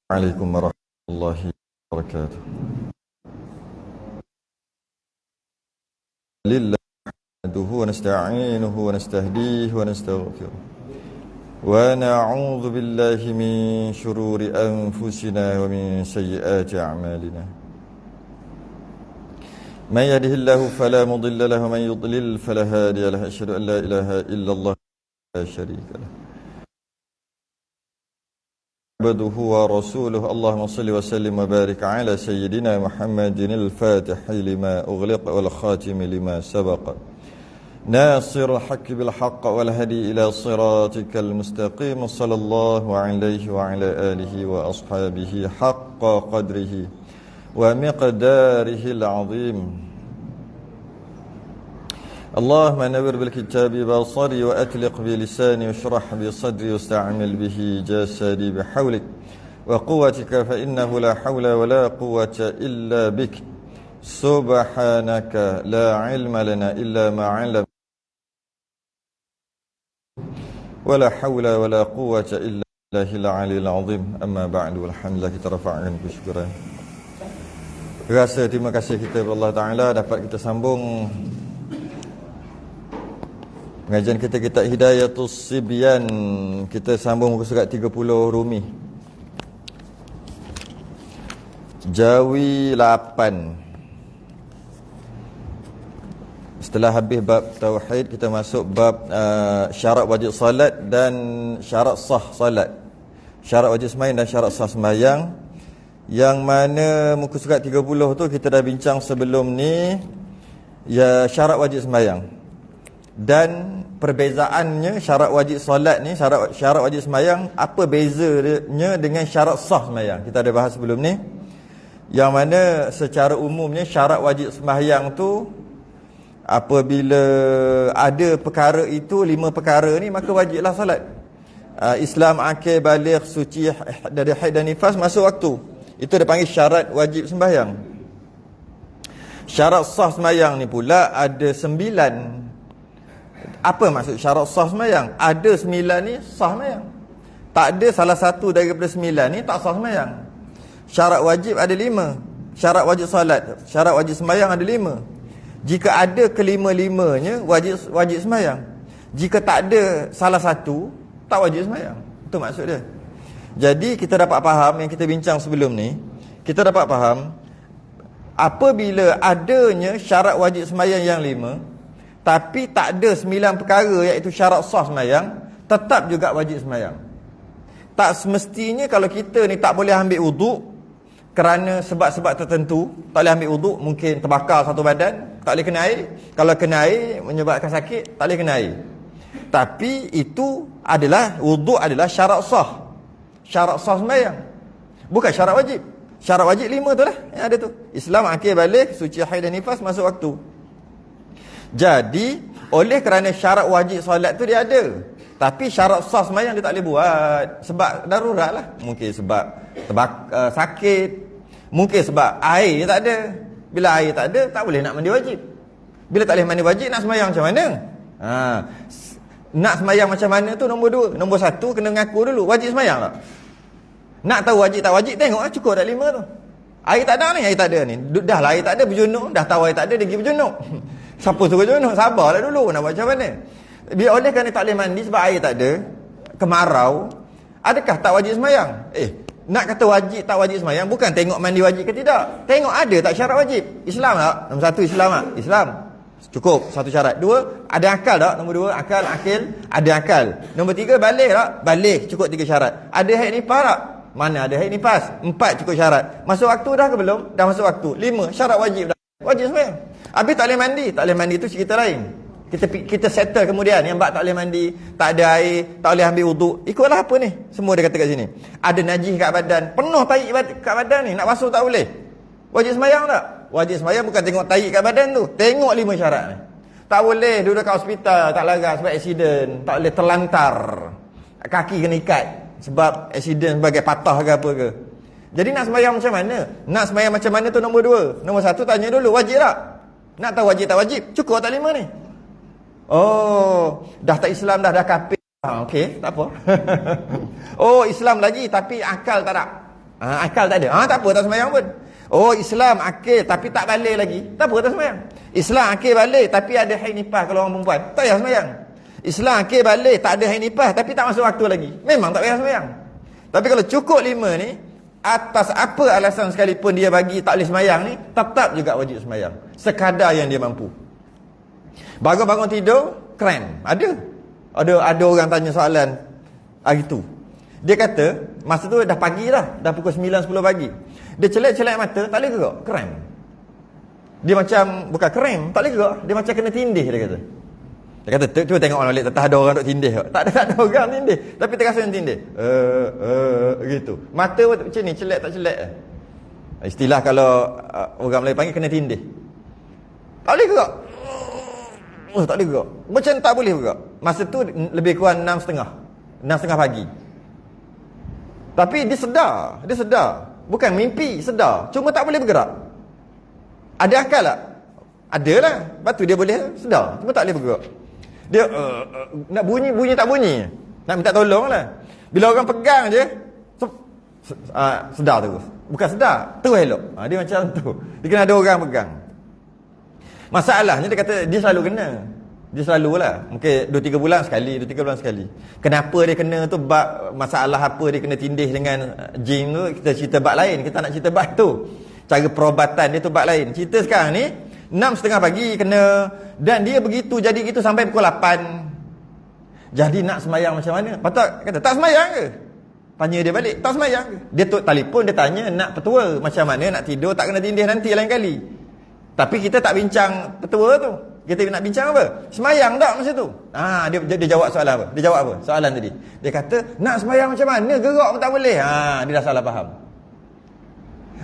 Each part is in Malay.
عليكم ورحمة الله وبركاته. لله نحمده ونستعينه ونستهديه ونستغفره ونعوذ بالله من شرور أنفسنا ومن سيئات أعمالنا. من يهده الله فلا مضل له ومن يضلل فلا هادي له. أشهد أن لا إله إلا الله لا شريك له عبده ورسوله. اللهم صل وسلم وبارك على سيدنا محمد الفاتح لما أغلق والخاتم لما سبق ناصر الحق بالحق والهدي إلى صراطك المستقيم. صلى الله عليه وعلى آله وأصحابه حق قدره ومقداره العظيم. اللهم نور بالكتاب بصري وأتلق بلساني واشرح بصدري واستعمل به جسدي بحولك وقوتك فإنه لا حول ولا قوة إلا بك. سبحانك لا علم لنا إلا ما علمتنا ولا حول ولا قوة إلا بالله العلي العظيم. أما بعد والحمدلله, kita rafa'kan kesyukuran. Rasa terima kasih kita kepada Allah Ta'ala dapat kita sambung pengajian kita kitab Hidayatus Sibyan. Kita sambung muka surat 30 Rumi, Jawi 8. Setelah habis bab tauhid, kita masuk bab syarat wajib salat dan syarat sah salat. Syarat wajib sembahyang dan syarat sah sembahyang, yang mana muka surat 30 tu kita dah bincang sebelum ni, ya, syarat wajib sembahyang dan perbezaannya. Syarat wajib solat ni, syarat wajib sembahyang, apa bezanya dengan syarat sah sembahyang, kita ada bahas sebelum ni. Yang mana secara umumnya syarat wajib sembahyang tu, apabila ada perkara itu, 5 perkara ni, maka wajiblah solat. Islam, akil, baligh, suci dari haid dan nifas, masuk waktu. Itu dia panggil syarat wajib sembahyang. Syarat sah sembahyang ni pula ada 9. Apa maksud syarat sah sembahyang? Ada 9 ni sah sembahyang. Tak ada salah satu daripada 9 ni tak sah sembahyang. Syarat wajib ada 5. Syarat wajib salat, syarat wajib sembahyang ada 5. Jika ada kelima-limanya, wajib sembahyang. Jika tak ada salah satu, tak wajib sembahyang. Itu maksud dia. Jadi kita dapat faham, yang kita bincang sebelum ni, kita dapat faham apabila adanya syarat wajib sembahyang yang 5, tapi tak ada 9 perkara iaitu syarat sah sembahyang, tetap juga wajib sembahyang. Tak semestinya kalau kita ni tak boleh ambil wuduk kerana sebab-sebab tertentu, tak boleh ambil wuduk, mungkin terbakar satu badan, tak boleh kena air. Kalau kena air menyebabkan sakit, tak boleh kena air. Tapi itu adalah, wuduk adalah syarat sah. Syarat sah sembahyang, bukan syarat wajib. Syarat wajib 5 tu lah yang ada tu. Islam, akil, baligh, suci haid dan nifas, masuk waktu. Jadi oleh kerana syarat wajib solat tu dia ada, tapi syarat sah sembahyang dia tak boleh buat sebab darurat lah. Mungkin sebab sakit, mungkin sebab air tak ada. Bila air tak ada, tak boleh nak mandi wajib. Bila tak boleh mandi wajib, nak sembahyang macam mana? Nak sembahyang macam mana tu nombor 2. Nombor 1, kena mengaku dulu wajib sembahyang tak. Nak tahu wajib tak wajib, tengok lah, cukup dah 5 tu. Air tak ada ni, air tak ada ni. Dah lah air tak ada, berjunuk. Dah tahu air tak ada, dia pergi berjunuk. Siapa suruh junuk? Sabarlah dulu, nak buat macam mana. Bila oleh kerana tak boleh mandi sebab air tak ada, kemarau, adakah tak wajib sembahyang? Nak kata wajib tak wajib sembahyang, bukan tengok mandi wajib ke tidak. Tengok ada tak syarat wajib. Islam tak? Nombor 1 Islam tak? Islam. Cukup satu syarat. 2, ada akal tak? Nombor 2, akil, ada akal. Nombor 3, baligh tak? Baligh, cukup 3 syarat. Ada haid nifas tak? Mana ada haid nifas? 4 cukup syarat. Masuk waktu dah ke belum? Dah masuk waktu. 5, syarat wajib dah. Wajib sembahyang. Habis tak boleh mandi. Tak boleh mandi tu cerita lain. Kita settle kemudian. Yang bab tak boleh mandi, tak ada air, tak boleh ambil wuduk, ikutlah apa ni semua dia kata kat sini. Ada najis kat badan, penuh tahi kat badan ni, nak basuh tak boleh. Wajib sembahyang tak? Wajib sembahyang bukan tengok tahi kat badan tu, tengok 5 syarat ni. Tak boleh duduk kat hospital tak larat sebab aksiden, tak boleh terlantar, kaki kena ikat sebab aksiden sebagai patah ke apa ke. Jadi nak sembahyang macam mana? Nak sembahyang macam mana tu nombor 2. Nombor 1 tanya dulu, wajib tak? Nak tahu wajib tak wajib, cukup tak 5 ni? Oh, dah tak Islam dah kafir. Okey, tak apa. Oh, Islam lagi tapi akal tak ada. Akal tak ada. Tak apa, tak sembahyang pun. Oh, Islam akil tapi tak balik lagi. Tak apa, tak sembahyang. Islam akil balik tapi ada haid nifas kalau orang perempuan. Tak payah sembahyang. Islam akil balik tak ada haid nifas tapi tak masuk waktu lagi. Memang tak payah sembahyang. Tapi kalau cukup 5 ni, atas apa alasan sekalipun dia bagi tak boleh sembahyang ni, tetap juga wajib sembahyang. Sekadar yang dia mampu. Bangun-bangun tidur, kram. Ada orang tanya soalan hari tu. Dia kata, masa tu dah pagi dah pukul 9-10 pagi. Dia celak-celak mata, tak boleh gerak, kram. Dia macam, bukan kram, tak boleh gerak. Dia macam kena tindih, dia kata. Dia kata, cuba tengok orang balik, tak ada orang duk tindih. Tak ada orang tindih. Tapi terasa yang tindih. Gitu. Mata macam ni, celak tak celak. Istilah kalau orang Melayu panggil, kena tindih. Tak boleh gerak. Tak boleh gerak. Macam tak boleh gerak. Masa tu lebih kurang 6.30 pagi. Tapi dia sedar. Bukan mimpi, sedar. Cuma tak boleh bergerak. Ada akal tak? Ada lah. Lepas tu dia boleh sedar. Cuma tak boleh bergerak. Dia nak bunyi tak bunyi. Nak minta tolong lah. Bila orang pegang je, sedar terus. Bukan sedar, terus elok. Dia macam tu. Dia kena ada orang pegang. Masalahnya dia kata dia selalu kena. Dia selalulah. Mungkin 2-3 bulan sekali. Kenapa dia kena tu, bab masalah apa dia kena tindih dengan jin tu, kita cerita bab lain. Kita nak cerita bab tu. Cara perubatan dia tu bab lain. Cerita sekarang ni 6.30 pagi kena, dan dia begitu jadi gitu sampai pukul 8. Jadi nak sembahyang macam mana? Patut kata tak sembahyang ke? Tanya dia balik, tak sembahyang ke? Dia telefon, dia tanya nak petua macam mana nak tidur tak kena tindih nanti lain kali. Tapi kita tak bincang petua tu. Kita nak bincang apa? Sembahyang tak masa tu? Dia jawab soalan apa? Dia jawab apa? Soalan tadi. Dia kata, nak sembahyang macam mana? Gerak pun tak boleh. Dia dah salah faham.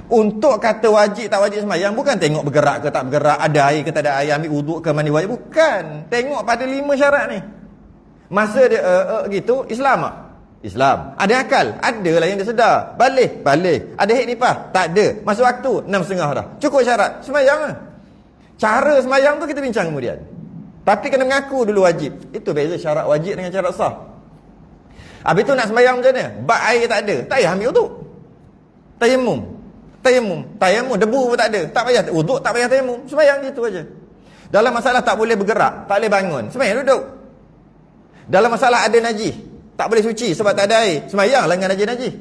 Untuk kata wajib tak wajib sembahyang, bukan tengok bergerak ke tak bergerak, ada air ke tak ada air, ambil wuduk ke mandi wajib. Bukan. Tengok pada 5 syarat ni. Masa dia gitu, Islam tak? Islam. Ada akal? Ada lah yang dia sedar. Balik. Ada haid nifas? Tak ada. Masuk waktu? 6.30 dah. Cukup syarat. Sembahyang lah. Cara sembahyang tu kita bincang kemudian. Tapi kena mengaku dulu wajib. Itu beza syarat wajib dengan syarat sah. Habis tu nak sembahyang macam mana? Bak air tak ada, tak payah ambil wuduk. Tayamum, debu pun tak ada, tak payah wuduk, tak payah tayamum. Sembahyang gitu aja. Dalam masalah tak boleh bergerak, tak boleh bangun, sembahyang duduk. Dalam masalah ada najis, tak boleh suci sebab tak ada air, sembahyanglah dengan najis.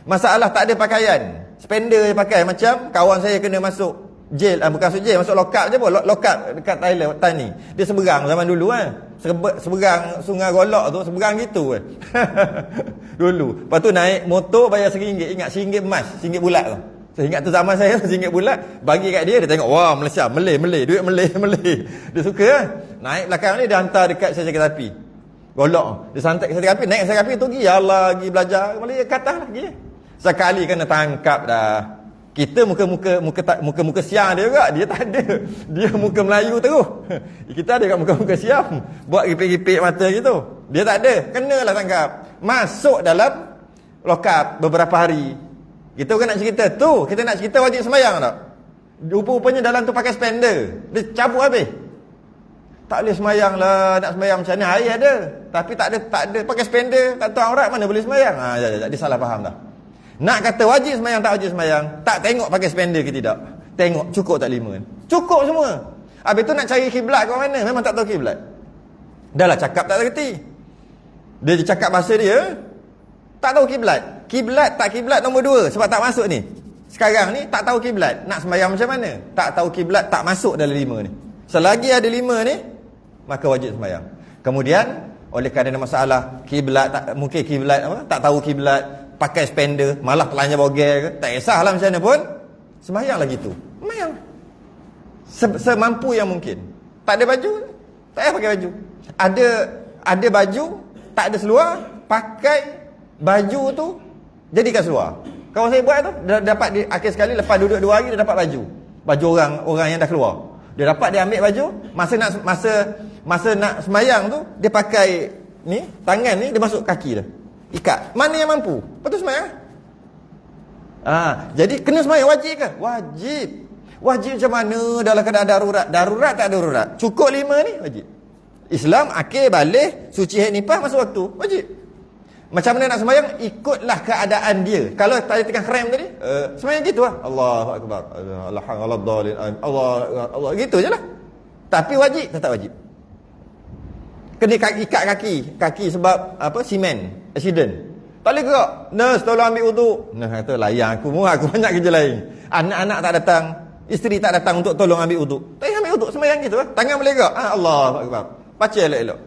Masalah tak ada pakaian, spender je pakai. Macam kawan saya kena masuk jail, bukan masuk jail, masuk lokap je pun. Lokap dekat Thailand ni. Dia seberang zaman dulu seberang Sungai Golok tu, seberang gitu dulu. Lepas tu naik motor bayar RM1. Ingat RM1 emas, RM1 bulat tu. Saya ingat tu zaman saya RM1 bulat, bagi kat dia tengok, wah Malaysia, Malay, duit Malay. Dia suka naik belakang ni, dia hantar dekat sakit api. Golok. Dia santai ke sakit api, naik sakit api tu pergi, Allah pergi belajar Malay kat atas lagi. Sekali kena tangkap dah. Kita muka siang dia juga. Dia tak ada. Dia muka Melayu terus. Kita ada kat muka siang. Buat gipik-gipik mata gitu. Dia tak ada. Kenalah tangkap. Masuk dalam lokap beberapa hari. Kita bukan nak cerita tu. Kita nak cerita wajib sembahyang tak? Rupa-rupanya dalam tu pakai spender. Dia cabut habis. Tak boleh sembahyang lah. Nak sembahyang macam mana? Air ada. Tapi tak ada. Pakai spender. Tak tahu aurat mana boleh sembahyang. Dia salah faham dah. Nak kata wajib sembahyang tak wajib sembahyang, tak tengok pakai spender ke tidak. Tengok cukup tak 5. Cukup semua. Habis tu nak cari kiblat kat mana? Memang tak tahu kiblat. Dah lah cakap tak reti. Dia cakap bahasa dia, tak tahu kiblat. Kiblat tak kiblat nombor 2 sebab tak masuk ni. Sekarang ni tak tahu kiblat. Nak sembahyang macam mana? Tak tahu kiblat, tak masuk dalam 5 ni. Selagi ada 5 ni, maka wajib sembahyang. Kemudian oleh kerana masalah kiblat, mungkin kiblat tak tahu kiblat, pakai spender, malah telanjang bogel ke, tak kisahlah macam mana pun, sembahyang lagi tu. Sembahyang semampu yang mungkin. Tak ada baju, tak payah pakai baju. Ada baju, tak ada seluar, pakai baju tu jadikan seluar. Kawan saya buat tu, dia dapat akhir sekali lepas duduk 2 hari dia dapat baju orang yang dah keluar. Dia dapat, dia ambil baju, masa nak sembahyang tu, dia pakai ni, tangan ni dia masuk kaki dia. Ikat. Mana yang mampu? Betul sembahyang? Jadi kena sembahyang wajib ke? Wajib. Wajib macam mana dalam keadaan darurat? Darurat tak darurat. Cukup 5 ni wajib. Islam akil balik, suci haid nifas masuk waktu. Wajib. Macam mana nak sembahyang? Ikutlah keadaan dia. Kalau tadi tengah krem tadi, sembahyang gitu lah. Allahu akbar. Alhamdulillah. Allah gitu je lah. Tapi wajib, tetap wajib. Kena ikat kaki sebab apa? Simen, accident. Tak boleh gerak. Nurse tolong ambil uduk. Nurse kata layan aku banyak kerja lain. Anak-anak tak datang, isteri tak datang untuk tolong ambil uduk. Tak payah ambil uduk, sembahyang gitu lah. Tangan boleh gerak. Allahu akbar. Baca elok-elok.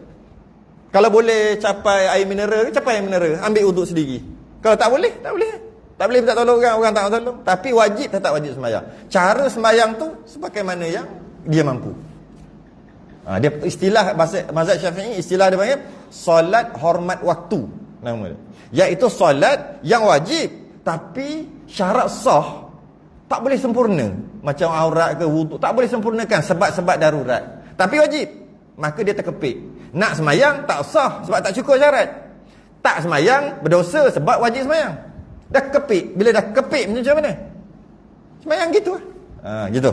Kalau boleh capai air mineral, capai air mineral, ambil uduk sendiri. Kalau tak boleh, tak boleh. Tak boleh minta tolong orang tak nak tolong. Tapi wajib, tetap wajib sembahyang. Cara sembahyang tu sebagaimana yang dia mampu. Dia istilah mazhab Syafi'i, istilah dia panggil solat hormat waktu, nama dia. Iaitu solat yang wajib tapi syarat sah tak boleh sempurna. Macam aurat ke wuduk, tak boleh sempurnakan sebab darurat. Tapi wajib. Maka dia terkepit. Nak semayang tak sah sebab tak cukup syarat. Tak semayang berdosa sebab wajib semayang. Dah kepit. Bila dah kepit macam mana? Semayang gitu lah. Gitu.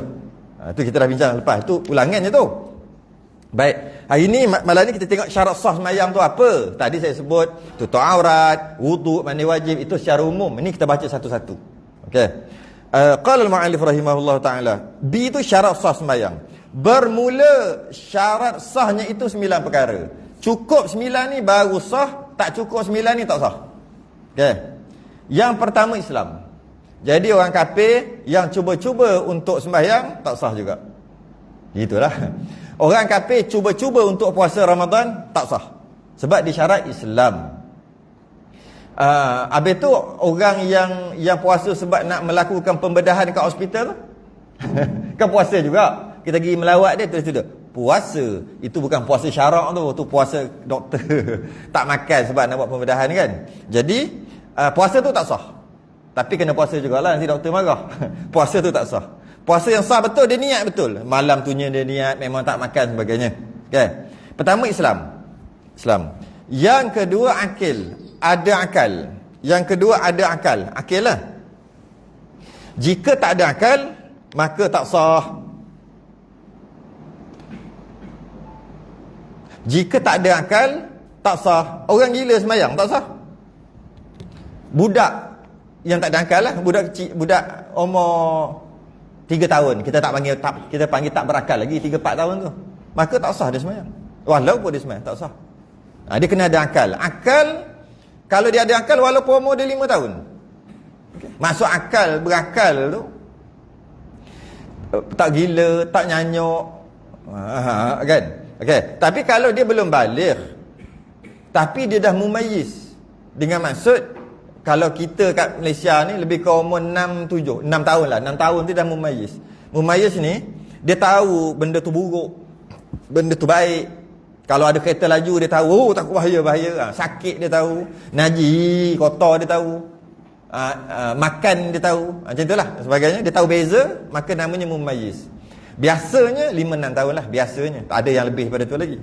Itu kita dah bincang lepas. Itu ulangan je tu. Baik. Hari ni malam ni kita tengok syarat sah semayang tu apa. Tadi saya sebut tutup aurat, wuduk, mandi wajib. Itu secara umum. Ini kita baca satu-satu. Okey. Qala al-mu'allif rahimahullah ta'ala. B itu syarat sah semayang. Bermula syarat sahnya itu 9 perkara. Cukup 9 ni baru sah, tak cukup 9 ni tak sah. Okey. Yang pertama Islam. Jadi orang kafir yang cuba-cuba untuk sembahyang tak sah juga. Gitulah. Orang kafir cuba-cuba untuk puasa Ramadan tak sah. Sebab disyarat Islam. Habis tu orang yang puasa sebab nak melakukan pembedahan kat hospital kan puasa juga. Kita pergi melawat dia tulis puasa. Itu bukan puasa syarak tu puasa doktor. Tak makan sebab nak buat pembedahan kan. Jadi puasa tu tak sah. Tapi kena puasa jugalah, nanti doktor marah. Puasa tu tak sah. Puasa yang sah betul, dia niat betul. Malam tunya dia niat, memang tak makan sebagainya. Okay. Pertama Islam. Yang kedua akil. Ada akal. Yang kedua ada akal. Akil lah. Jika tak ada akal, maka tak sah. Jika tak ada akal, tak sah. Orang gila sembahyang, tak sah. Budak yang tak ada akal lah, budak kecil, budak umur 3 tahun, kita panggil tak berakal lagi, 3-4 tahun tu. Maka tak sah dia sembahyang. Walaupun dia sembahyang, tak sah. Dia kena ada akal. Akal, kalau dia ada akal walaupun umur dia 5 tahun. Okay. Masuk akal, berakal tu, tak gila, tak nyanyuk. Kan? Okay. Tapi kalau dia belum baligh, tapi dia dah mumayyiz, dengan maksud kalau kita kat Malaysia ni lebih ke umur 6 tahun lah. 6 tahun tu dah mumayyiz. Mumayyiz ni dia tahu benda tu buruk, benda tu baik. Kalau ada kereta laju dia tahu, takut bahaya. Sakit dia tahu, najis, kotor dia tahu, makan dia tahu, macam itulah sebagainya. Dia tahu beza, maka namanya mumayyiz. Biasanya 5-6 tahun lah, biasanya. Tak ada yang lebih pada tu lagi.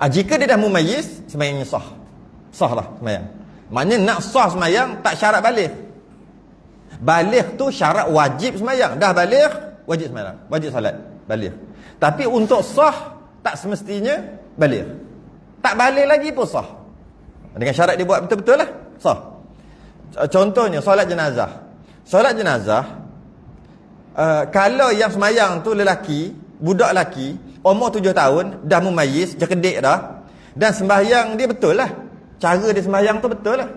Jika dia dah mumayyiz, sembahyangnya sah. Sah lah sembahyang. Maknanya nak sah sembahyang tak syarat baligh. Baligh tu syarat wajib sembahyang. Dah baligh, wajib sembahyang, wajib salat, baligh. Tapi untuk sah tak semestinya baligh. Tak baligh lagi pun sah. Dengan syarat dia buat betul-betul lah, sah. Contohnya solat jenazah. Solat jenazah, kalau yang sembahyang tu lelaki, budak lelaki, umur 7 tahun, dah mumayyiz, jekedik dah, dan sembahyang dia betul lah. Cara dia sembahyang tu betul lah.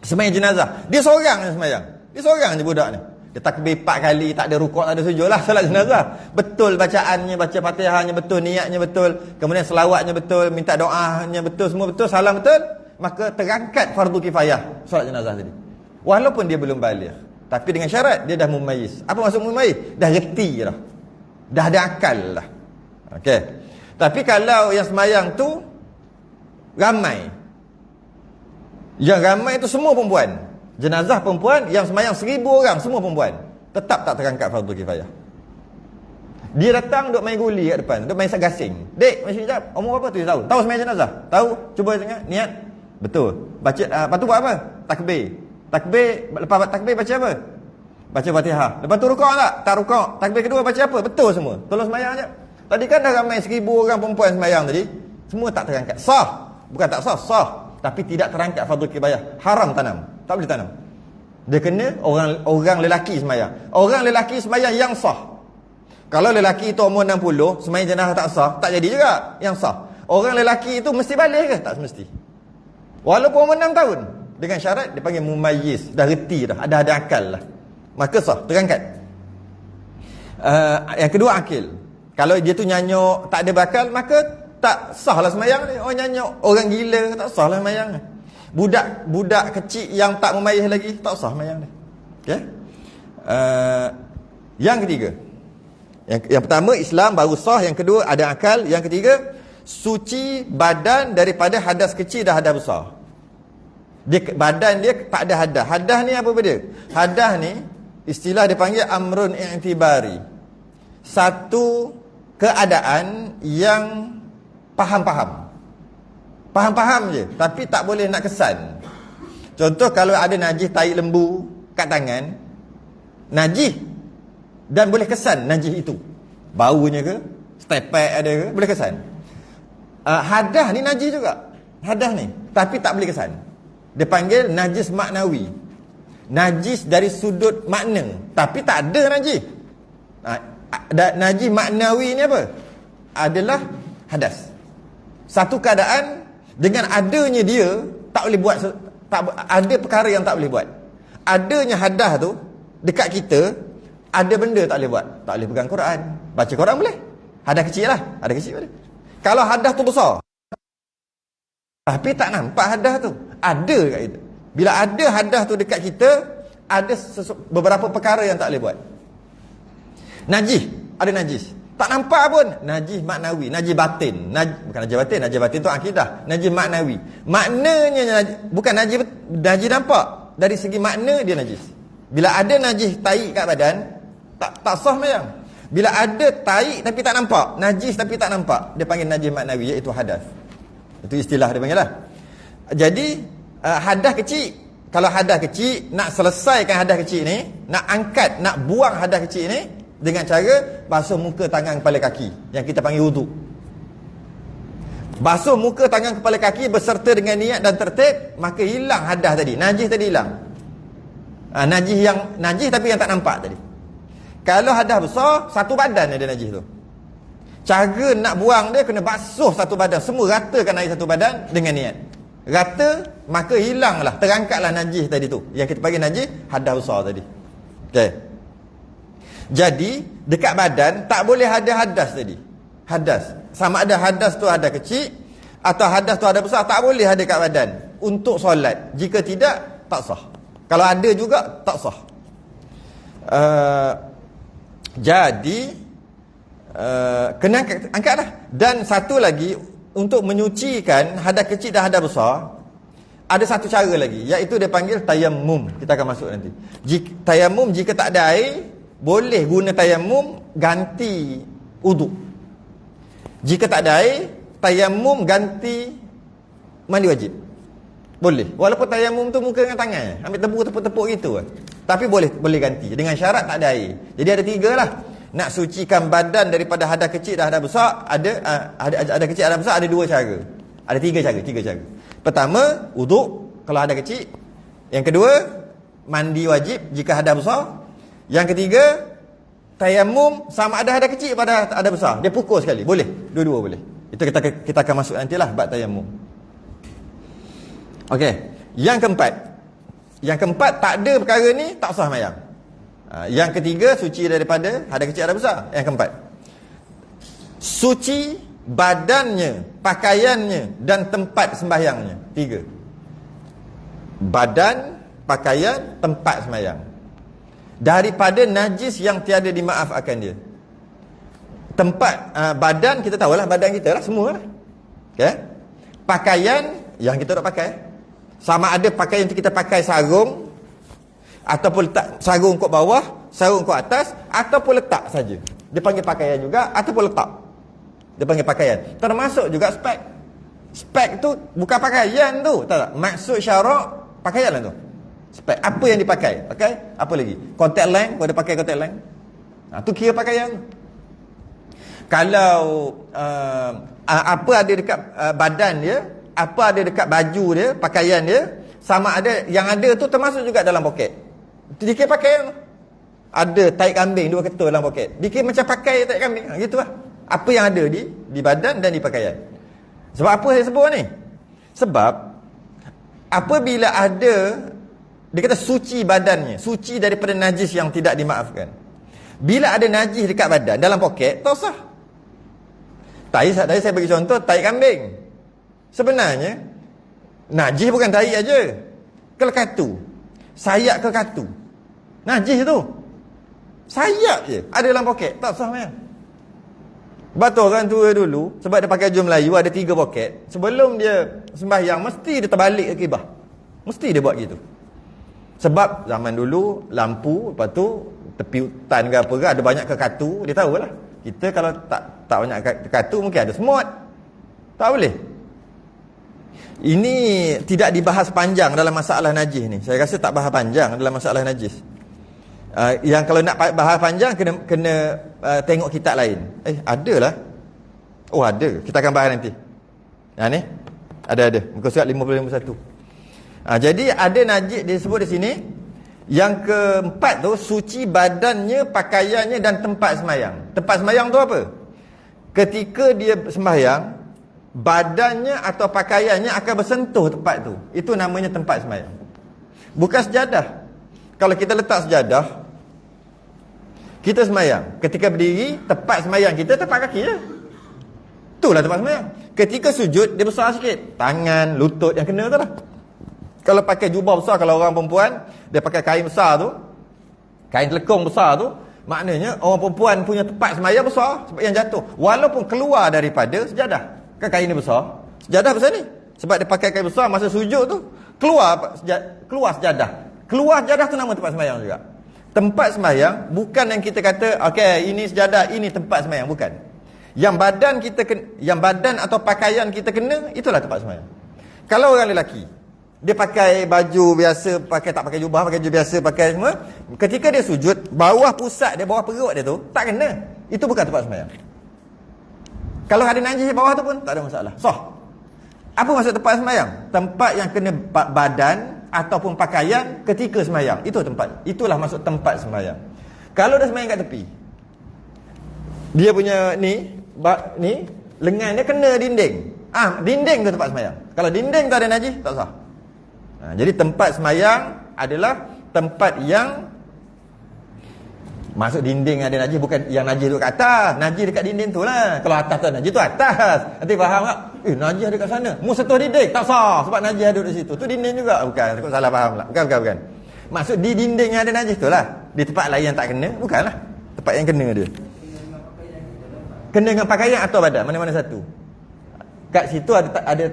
Sembahyang jenazah, dia seorang yang sembahyang. Dia seorang je budak ni. Dia takbir 4 kali, tak ada rukuk, tak ada sujud lah solat jenazah. Betul bacaannya, baca Fatihahnya betul, niatnya betul, kemudian selawatnya betul, minta doanya betul, semua betul, salam betul, maka terangkat fardu kifayah solat jenazah tadi. Walaupun dia belum baligh, tapi dengan syarat dia dah mumayyiz. Apa maksud mumayyiz? Dah reti dah. Dah ada akal dah. Okey. Tapi kalau yang sembahyang tu ramai, yang ramai itu semua perempuan, jenazah perempuan, yang sembahyang 1000 orang semua perempuan, tetap tak terangkat fardu kifayah. Dia datang duk main guli kat depan, duk main gasing. Dek, masih sekejap, umur berapa? 7 tahun. Tahu sembahyang jenazah? Tahu? Cuba tengok niat. Betul. Baca lepas tu buat apa? Takbir. Lepas takbir baca apa? Baca Fatihah. Lepas tu rukuk tak? Tak rukuk. Takbir kedua baca apa? Betul semua. Tolong sembahyang je. Tadi kan dah ramai 1000 orang perempuan sembahyang tadi. Semua tak terangkat. Sah. Bukan tak sah, sah. tapi tidak terangkat fardu kifayah, haram tanam, tak boleh tanam. Dia kena orang lelaki sembahyang. Orang lelaki sembahyang yang sah. Kalau lelaki itu umur 60, sembahyang jenazah tak sah, tak jadi juga yang sah. Orang lelaki itu mesti balik ke? Tak semesti. Walaupun umur 6 tahun, dengan syarat dia panggil mumayyiz, dah reti dah, ada akal lah, maka sah, terangkat. Yang kedua, akil. Kalau dia tu nyanyuk tak ada bakal, maka tak sah lah sembahyang dia. Orang nyanyuk, orang gila, tak sah lah sembahyang dia. Budak kecil yang tak memayih lagi, tak sah sembahyang dia. Okay? Yang ketiga, yang pertama Islam baru sah, yang kedua ada akal, yang ketiga suci badan daripada hadas kecil dan hadas besar. Badan dia tak ada hadas. Hadas ni apa benda? Hadas ni istilah dia panggil amrun i'tibari. Satu keadaan yang faham je, tapi tak boleh nak kesan. Contoh kalau ada najis tahi lembu kat tangan, najis dan boleh kesan najis itu, baunya ke, stepek ada ke, boleh kesan. Hadas ni najis juga, hadas ni, tapi tak boleh kesan. Dia panggil najis maknawi, najis dari sudut makna, tapi tak ada najis. Najis maknawi ni apa? Adalah hadas. Satu keadaan dengan adanya dia tak boleh buat, ada perkara yang tak boleh buat. Adanya hadas tu dekat kita, ada benda tak boleh buat. Tak boleh pegang Quran. Baca Quran boleh, hadas kecil lah, hadas kecil boleh. Kalau hadas tu besar tapi tak nampak hadas tu, ada dekat kita. Bila ada hadas tu dekat kita, ada beberapa perkara yang tak boleh buat. Najis, ada najis tak nampak pun, najis maknawi, najis batin. Bukan najis batin, najis batin tu akidah. Najis maknawi, maknanya bukan najis nampak, dari segi makna dia najis. Bila ada najis tahi kat badan, tak sah sembahyang. Bila ada tahi tapi tak nampak, najis tapi tak nampak, dia panggil najis maknawi, iaitu hadas. Itu istilah dia panggil lah. Jadi hadas kecil, kalau hadas kecil, nak selesaikan hadas kecil ni, nak angkat, nak buang hadas kecil ni dengan cara basuh muka, tangan, kepala, kaki, yang kita panggil wuduk. Basuh muka, tangan, kepala, kaki beserta dengan niat dan tertib, maka hilang hadas tadi, najis tadi hilang. Najis tapi yang tak nampak tadi. Kalau hadas besar, satu badan ada najis tu. Cara nak buang dia kena basuh satu badan, semua ratakan air satu badan dengan niat. Rata, maka hilanglah, terangkatlah najis tadi tu, yang kita panggil najis hadas besar tadi. Okey. Jadi dekat badan tak boleh ada hadas tadi. Hadas, sama ada hadas tu ada kecil atau hadas tu ada besar, tak boleh ada kat badan untuk solat. Jika tidak, tak sah. Kalau ada juga, tak sah. Jadi kena angkat dah. Dan satu lagi, untuk menyucikan hadas kecil dan hadas besar, ada satu cara lagi, iaitu dia panggil tayammum. Kita akan masuk nanti. Tayammum, jika tak ada air, boleh guna tayammum ganti uduk. Jika tak ada air, tayammum ganti mandi wajib. Boleh. Walaupun tayammum tu muka dengan tangan, ambil tepuk-tepuk gitu. Tapi boleh ganti dengan syarat tak ada air. Jadi ada tiga lah. Nak sucikan badan daripada hadas kecil dan hadas besar, ada kecil, ada besar, ada dua cara. Ada tiga cara. Pertama, uduk kalau hadas kecil. Yang kedua, mandi wajib jika hadas besar. Yang ketiga, tayammum sama ada hadas kecil pada hadas besar. Dia pukul sekali. Boleh. Dua-dua boleh. Itu kita akan masuk nantilah bab tayammum. Okey. Yang keempat, tak ada perkara ni, tak sah sembahyang. Yang ketiga, suci daripada hadas kecil hadas besar. Yang keempat, suci badannya, pakaiannya dan tempat sembahyangnya. 3. Badan, pakaian, tempat sembahyang, daripada najis yang tiada dimaafkan dia. Tempat, badan kita tahulah, badan kita lah semua lah. Okay? Pakaian yang kita nak pakai, sama ada pakaian yang kita pakai sarung, ataupun letak sarung kot bawah, sarung kot atas, ataupun letak saja, dia panggil pakaian juga. Ataupun letak, dia panggil pakaian. Termasuk juga spek. Spek tu bukan pakaian tu, tak? Maksud syarak pakaian lah tu. Spek, apa yang dipakai? Pakai apa lagi? Contact lens, kau ada pakai contact lens, tu kira pakaian. Kalau apa ada dekat badan dia, apa ada dekat baju dia, pakaian dia, sama ada yang ada tu termasuk juga dalam poket. Dikira pakaian. Ada tai kambing 2 ketul dalam poket. Dikira macam pakai tai kambing. Gitulah. Apa yang ada di badan dan di pakaian. Sebab apa saya sebut ni? Sebab apabila ada, dia kata suci badannya, suci daripada najis yang tidak dimaafkan. Bila ada najis dekat badan, dalam poket, tak usah. Tadi saya bagi contoh, tai kambing. Sebenarnya, najis bukan tai aja. Kelekatu. Sayap kelekatu. Najis tu. Sayap je. Ada dalam poket, tak usah main. Betul orang tua dulu, sebab dia pakai baju Melayu, ada 3 poket. Sebelum dia sembahyang, mesti dia terbalik ke kibah. Mesti dia buat gitu. Sebab zaman dulu, lampu, lepas tu, tepi hutan ke apa ke, ada banyak kekatu, dia tahulah. Kita kalau tak banyak kekatu, mungkin ada semut. Tak boleh. Ini tidak dibahas panjang dalam masalah najis ni. Saya rasa tak bahas panjang dalam masalah najis. Yang kalau nak bahas panjang kena tengok kitab lain. Adalah. Oh ada. Kita akan bahas nanti. Ni. Ada. Muka surat 50-51. Jadi ada najis disebut di sini. Yang keempat tu suci badannya, pakaiannya dan tempat sembahyang. Tempat sembahyang tu apa? Ketika dia sembahyang, badannya atau pakaiannya akan bersentuh tempat tu. Itu namanya tempat sembahyang. Bukan sejadah. Kalau kita letak sejadah, kita sembahyang. Ketika berdiri, tempat sembahyang kita tempat kaki je. Itulah tempat sembahyang. Ketika sujud, dia besar sikit. Tangan, lutut yang kena tu lah. Kalau pakai jubah besar, kalau orang perempuan, dia pakai kain besar tu, kain telekung besar tu, maknanya orang perempuan punya tempat sembahyang besar sebab yang jatuh. Walaupun keluar daripada sejadah. Kan kain ni besar, sejadah besar ni. Sebab dia pakai kain besar masa sujud tu, keluar sejadah. Keluar sejadah tu nama tempat sembahyang juga. Tempat sembahyang bukan yang kita kata okey ini sejadah, ini tempat sembahyang, bukan. Yang badan atau pakaian kita kena, itulah tempat sembahyang. Kalau orang lelaki dia pakai baju biasa, tak pakai jubah, pakai baju biasa, pakai semua, ketika dia sujud, bawah pusat dia, bawah perut dia tu tak kena. Itu bukan tempat sembahyang. Kalau ada najis di bawah tu pun tak ada masalah. Sah. Apa maksud tempat sembahyang? Tempat yang kena badan ataupun pakaian ketika sembahyang. Itu tempat. Itulah maksud tempat sembahyang. Kalau dia sembahyang kat tepi, dia punya ni lengan dia kena dinding. Dinding tu tempat sembahyang. Kalau dinding tu ada najis, tak sah. Jadi tempat sembahyang adalah tempat yang masuk dinding ada najis, bukan yang najis duduk kat atas. Najis dekat dinding tu lah. Kalau atas tu najis tu atas. Nanti faham tak? Najis ada kat sana. Mu sentuh dinding. Tak sah. Sebab najis ada di situ. Tu dinding juga. Bukan. Takut salah faham lah. Bukan. Maksud di dinding yang ada najis tu lah. Di tempat lain yang tak kena, bukanlah. Tempat yang kena dia. Kena dengan pakaian atau badan. Mana-mana satu. Kat situ ada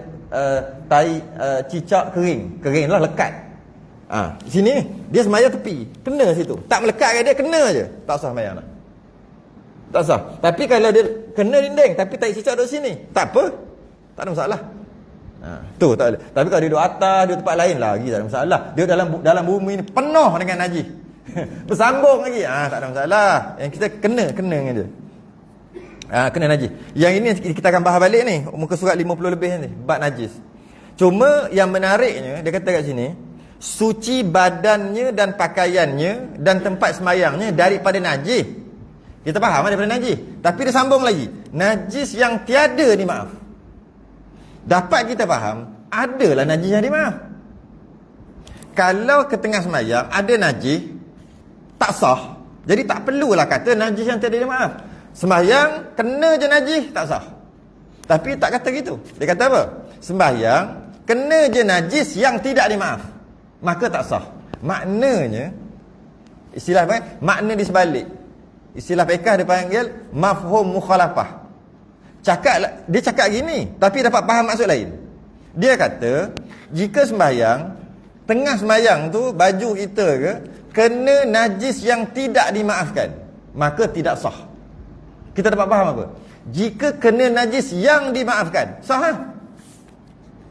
tai cicak kering. Kering lah, lekat. Di sini dia sembahyang tepi, kena situ. Tak melekat kat dia, kena je. Tak sah sembahyang lah. Tak sah. Tapi kalau dia kena dinding tapi tai cicak duduk sini, tak apa. Tak ada masalah. Tu tak ada. Tapi kalau dia duduk atas, dia tempat lain lagi tak ada masalah. Dia dalam bumi ni penuh dengan najis. Bersambung lagi. Tak ada masalah. Yang kita kena dengan dia. Kena najis. Yang ini kita akan bahas balik ni, muka surat 50 lebih ni, bab najis. Cuma yang menariknya, dia kata kat sini, suci badannya dan pakaiannya dan tempat sembahyangnya daripada najis. Kita faham daripada najis. Tapi dia sambung lagi. Najis yang tiada dimaaf. Dapat kita faham, adalah najis yang dimaaf. Kalau ke tengah sembahyang ada najis, tak sah. Jadi tak perlulah kata najis yang tiada dimaaf. Sembahyang kena je najis, tak sah. Tapi tak kata gitu. Dia kata apa? Sembahyang kena je najis yang tidak dimaaf, maka tak sah. Maknanya, istilah apa? Makna di sebalik. Istilah fiqh dia panggil mafhum mukhalafah. Dia cakap gini, tapi dapat faham maksud lain. Dia kata, jika sembahyang, tengah sembahyang tu baju kita ke kena najis yang tidak dimaafkan, maka tidak sah. Kita dapat faham apa? Jika kena najis yang dimaafkan, sah.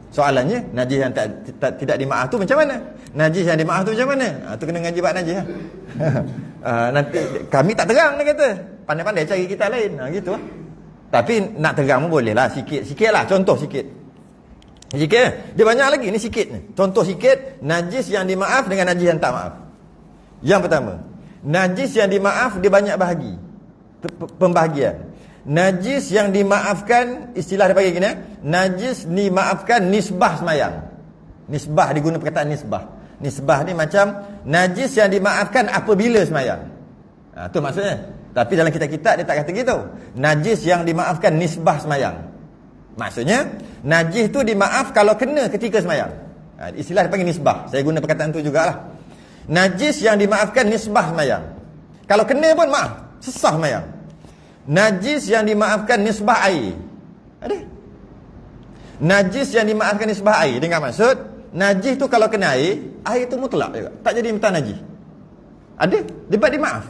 Soalannya, najis yang tidak dimaaf tu macam mana? Najis yang dimaaf tu macam mana? Tu kena ngaji bab najis lah. Nanti kami tak terang, dia kata. Pandai-pandai cari kita lain. Gitu lah. Tapi nak terang pun boleh lah. Sikit lah. Contoh sikit. Sikit. Dia banyak lagi, ni sikit ni. Contoh sikit, najis yang dimaaf dengan najis yang tak maaf. Yang pertama, najis yang dimaaf dia banyak bahagi. Pembahagian. Najis yang dimaafkan, istilah dia panggil gini, najis dimaafkan nisbah semayang. Nisbah, diguna perkataan nisbah. Nisbah ni macam najis yang dimaafkan apabila semayang. Tu maksudnya. Tapi dalam kitab-kitab dia tak kata gitu. Najis yang dimaafkan nisbah semayang. Maksudnya najis tu dimaaf kalau kena ketika semayang. Istilah dia panggil nisbah. Saya guna perkataan tu jugalah. Najis yang dimaafkan nisbah semayang. Kalau kena pun maaf, sesah semayang. Najis yang dimaafkan nisbah air. Ada? Najis yang dimaafkan nisbah air dengan maksud najis tu kalau kena air tu mutlak juga. Tak jadi mentah najis. Ada? Dia dimaaf.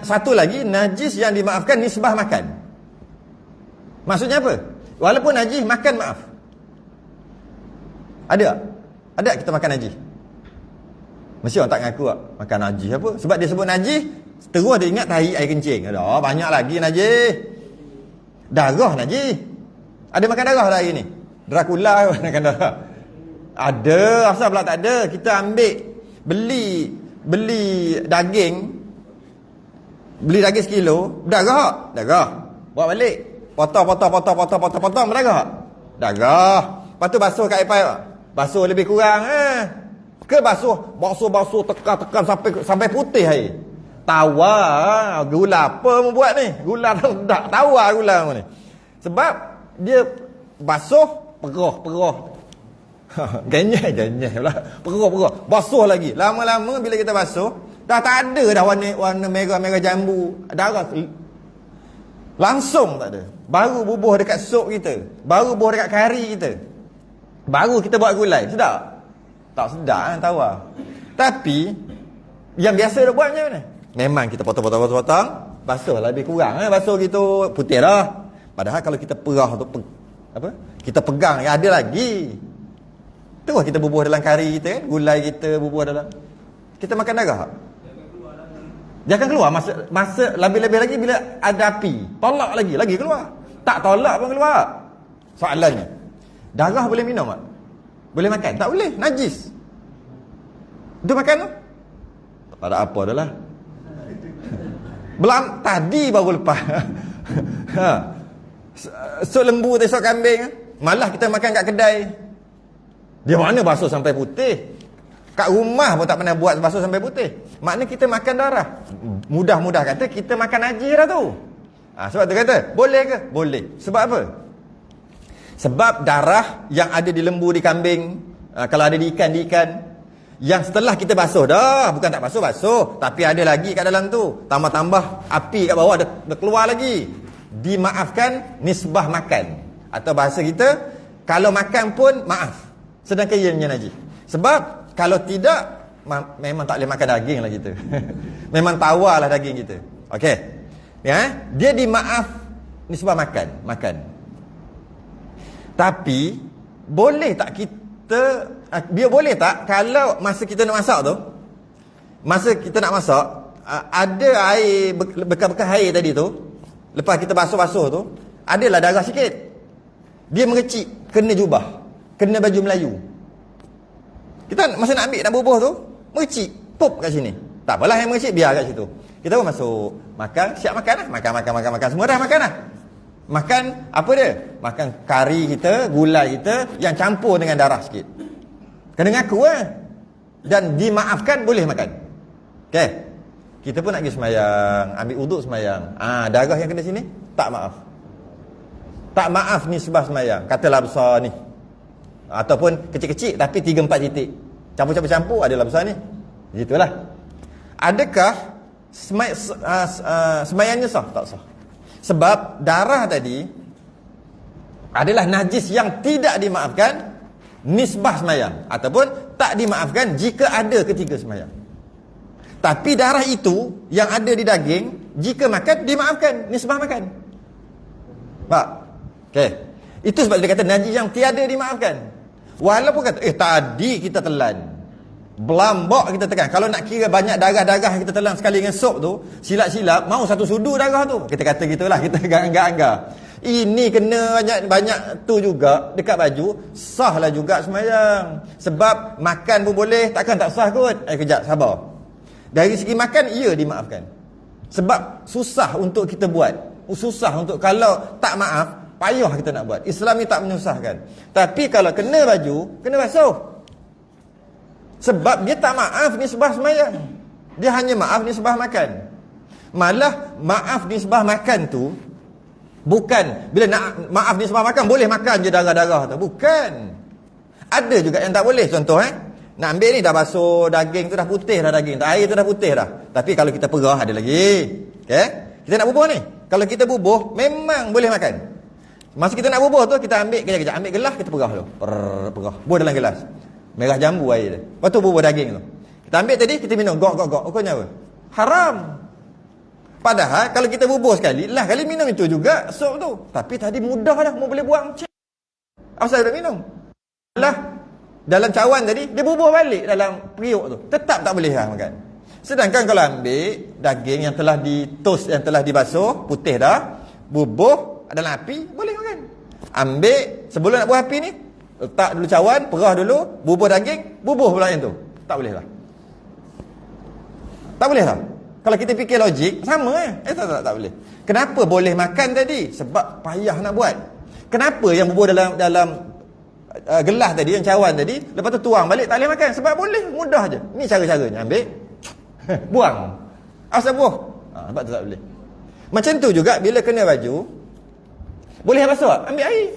Satu lagi, najis yang dimaafkan nisbah makan. Maksudnya apa? Walaupun najis, makan maaf. Ada tak? Ada tak kita makan najis? Mesti orang tak ngaku tak? Makan najis apa? Sebab dia sebut najis, terus dia ingat tahi air kencing. Ada banyak lagi najis. Darah najis. Ada makan darah dah hari ni? Dracula makan darah. Ada, asal pula tak ada. Kita ambil beli daging sekilo, darah. Bawa balik. Potong berdarah. Darah. Lepas tu basuh kat air paip. Basuh lebih kurang ke basuh tekan sampai putih air. Tawa, gula apa membuat ni? Gula tak tawa gula ni. Sebab dia basuh perah. Ganyah pula. Perah. Basuh lagi. Lama-lama bila kita basuh, dah tak ada dah warna merah jambu. Darah langsung tak ada. Baru bubuh dekat sup kita, baru bubuh dekat kari kita, baru kita buat gulai. Sedap? Tak sedap tawa. Tapi yang biasa dia buat macam mana? Memang kita potong, basuh lah lebih kurang basuh gitu, putih dah. Padahal kalau kita perah tu kita pegang ada lagi. Terus kita bubuh dalam kari kita, gulai kita bubuh dalam. Kita makan darah. Dia akan keluar masa lebih-lebih lagi bila ada api. Tolak lagi keluar. Tak tolak pun keluar. Soalannya, darah boleh minum tak? Boleh makan? Tak boleh, najis. Itu makan tak? Tak ada apa dah lah. Belum tadi baru lepas. Sup lembu, sup kambing, malah kita makan kat kedai. Dia mana basuh sampai putih? Kat rumah pun tak pernah buat basuh sampai putih. Maknanya kita makan darah. Mudah-mudah kata kita makan najis dah tu. Sebab tu kata, boleh ke? Boleh. Sebab apa? Sebab darah yang ada di lembu, di kambing, kalau ada di ikan, yang setelah kita basuh dah, bukan tak basuh, tapi ada lagi kat dalam tu. Tambah-tambah api kat bawah, dah keluar lagi. Dimaafkan nisbah makan. Atau bahasa kita, kalau makan pun maaf. Sedangkan ianya najis. Sebab kalau tidak, memang tak boleh makan daging lah kita. Memang tawalah daging kita. Okey. Ya, dia dimaaf nisbah makan. Tapi boleh tak kita boleh tak kalau masa kita nak masak ada air bekas-bekas air tadi tu, lepas kita basuh tu, adalah darah sikit. Dia mengecik kena jubah, kena baju Melayu. Kita masa nak ambil, nak bubuh tu, mengecik, pop kat sini. Tak apalah yang mengecik, biar kat situ. Kita pun masuk, makan, siap makan lah. Makan. Semua dah makan lah. Makan, apa dia? Makan kari kita, gulai kita, yang campur dengan darah sikit. Kena ngaku Dan dimaafkan, boleh makan. Okay. Kita pun nak pergi semayang, ambil uduk semayang. Darah yang kena sini, tak maaf. Tak maaf ni sebab semayang. Katalah besar ni. Ataupun kecil-kecil tapi 3-4 titik. Campur-campur adalah besar ni. Begitulah. Adakah semayangnya sah? Tak sah. Sebab darah tadi adalah najis yang tidak dimaafkan nisbah semayang. Ataupun tak dimaafkan jika ada ketika semayang. Tapi darah itu yang ada di daging, jika makan, dimaafkan nisbah makan. Pak? Okay. Itu sebab dia kata najis yang tiada dimaafkan. Walaupun kata, tadi kita telan, belambak kita tekan. Kalau nak kira banyak darah-darah kita telan sekali dengan sup tu, silap-silap, mau satu sudu darah tu. Kita kata gitulah, kita anggar-anggar. Ini kena banyak tu juga dekat baju, sahlah juga sembahyang. Sebab makan pun boleh, takkan tak sah kot. Kejap, sabar. Dari segi makan, ia dimaafkan. Sebab susah untuk kita buat. Susah untuk, kalau tak maaf, payah kita nak buat. Islam ni tak menyusahkan. Tapi kalau kena baju, kena basuh. Sebab dia tak maaf nisbah sembahyang. Dia hanya maaf nisbah makan. Malah maaf nisbah makan tu bukan bila nak maaf nisbah makan boleh makan je darah-darah tu. Bukan. Ada juga yang tak boleh. Contoh nak ambil ni dah basuh daging tu, dah putih dah daging tu, air tu dah putih dah. Tapi kalau kita perah ada lagi. Okey? Kita nak bubuh ni. Kalau kita bubuh memang boleh makan. Masa kita nak bubuh tu kita ambil kejap-kejap, ambil gelas kita perah dulu. Perah. Bubuh dalam gelas. Merah jambu air dia. Lepas tu bubuh daging tu. Kita ambil tadi kita minum gok. Rupanya apa? Haram. Padahal kalau kita bubuh sekali, lah kali minum itu juga sup tu. Tapi tadi mudah dah, mau boleh buang. Asal dah minum. Lah dalam cawan tadi dia bubuh balik dalam periuk tu. Tetap tak boleh lah makan. Sedangkan kalau ambil daging yang telah di-toast, yang telah dibasuh, putih dah, bubuh dalam api, boleh makan. Ambil sebelum nak buah api ni, letak dulu cawan, perah dulu, bubuh daging, bubuh pula yang tu. Tak boleh lah. Tak boleh lah. Kalau kita fikir logik, sama tak boleh. Kenapa boleh makan tadi? Sebab payah nak buat. Kenapa yang bubuh dalam gelas tadi, yang cawan tadi, lepas tu tuang balik, tak boleh makan? Sebab boleh, mudah je. Ni cara-caranya. Ambil, buang. Asal buah. Sebab tu tak boleh. Macam tu juga, bila kena baju, boleh basuh tak? Ambil air.